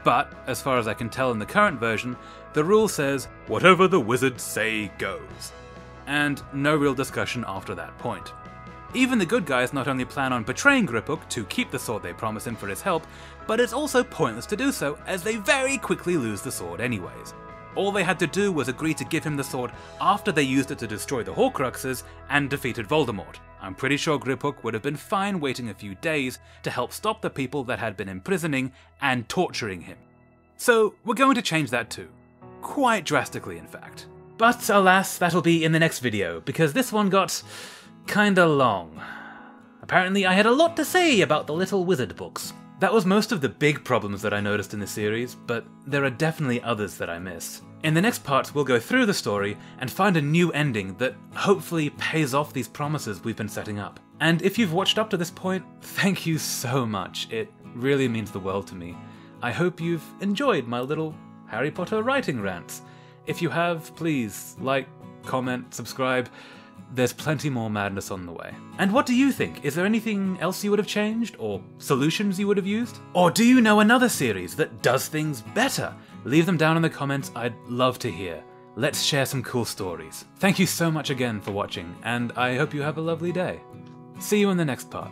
But, as far as I can tell in the current version, the rule says, whatever the wizards say goes. And no real discussion after that point. Even the good guys not only plan on betraying Griphook to keep the sword they promise him for his help, but it's also pointless to do so, as they very quickly lose the sword anyways. All they had to do was agree to give him the sword after they used it to destroy the Horcruxes and defeated Voldemort. I'm pretty sure Griphook would have been fine waiting a few days to help stop the people that had been imprisoning and torturing him. So we're going to change that too. Quite drastically, in fact. But alas, that'll be in the next video, because this one got kinda long. Apparently I had a lot to say about the Little Wizard books. That was most of the big problems that I noticed in the series, but there are definitely others that I missed. In the next part, we'll go through the story and find a new ending that hopefully pays off these promises we've been setting up. And if you've watched up to this point, thank you so much. It really means the world to me. I hope you've enjoyed my little Harry Potter writing rants. If you have, please like, comment, subscribe. There's plenty more madness on the way. And what do you think? Is there anything else you would have changed? Or solutions you would have used? Or do you know another series that does things better? Leave them down in the comments, I'd love to hear. Let's share some cool stories. Thank you so much again for watching, and I hope you have a lovely day. See you in the next part.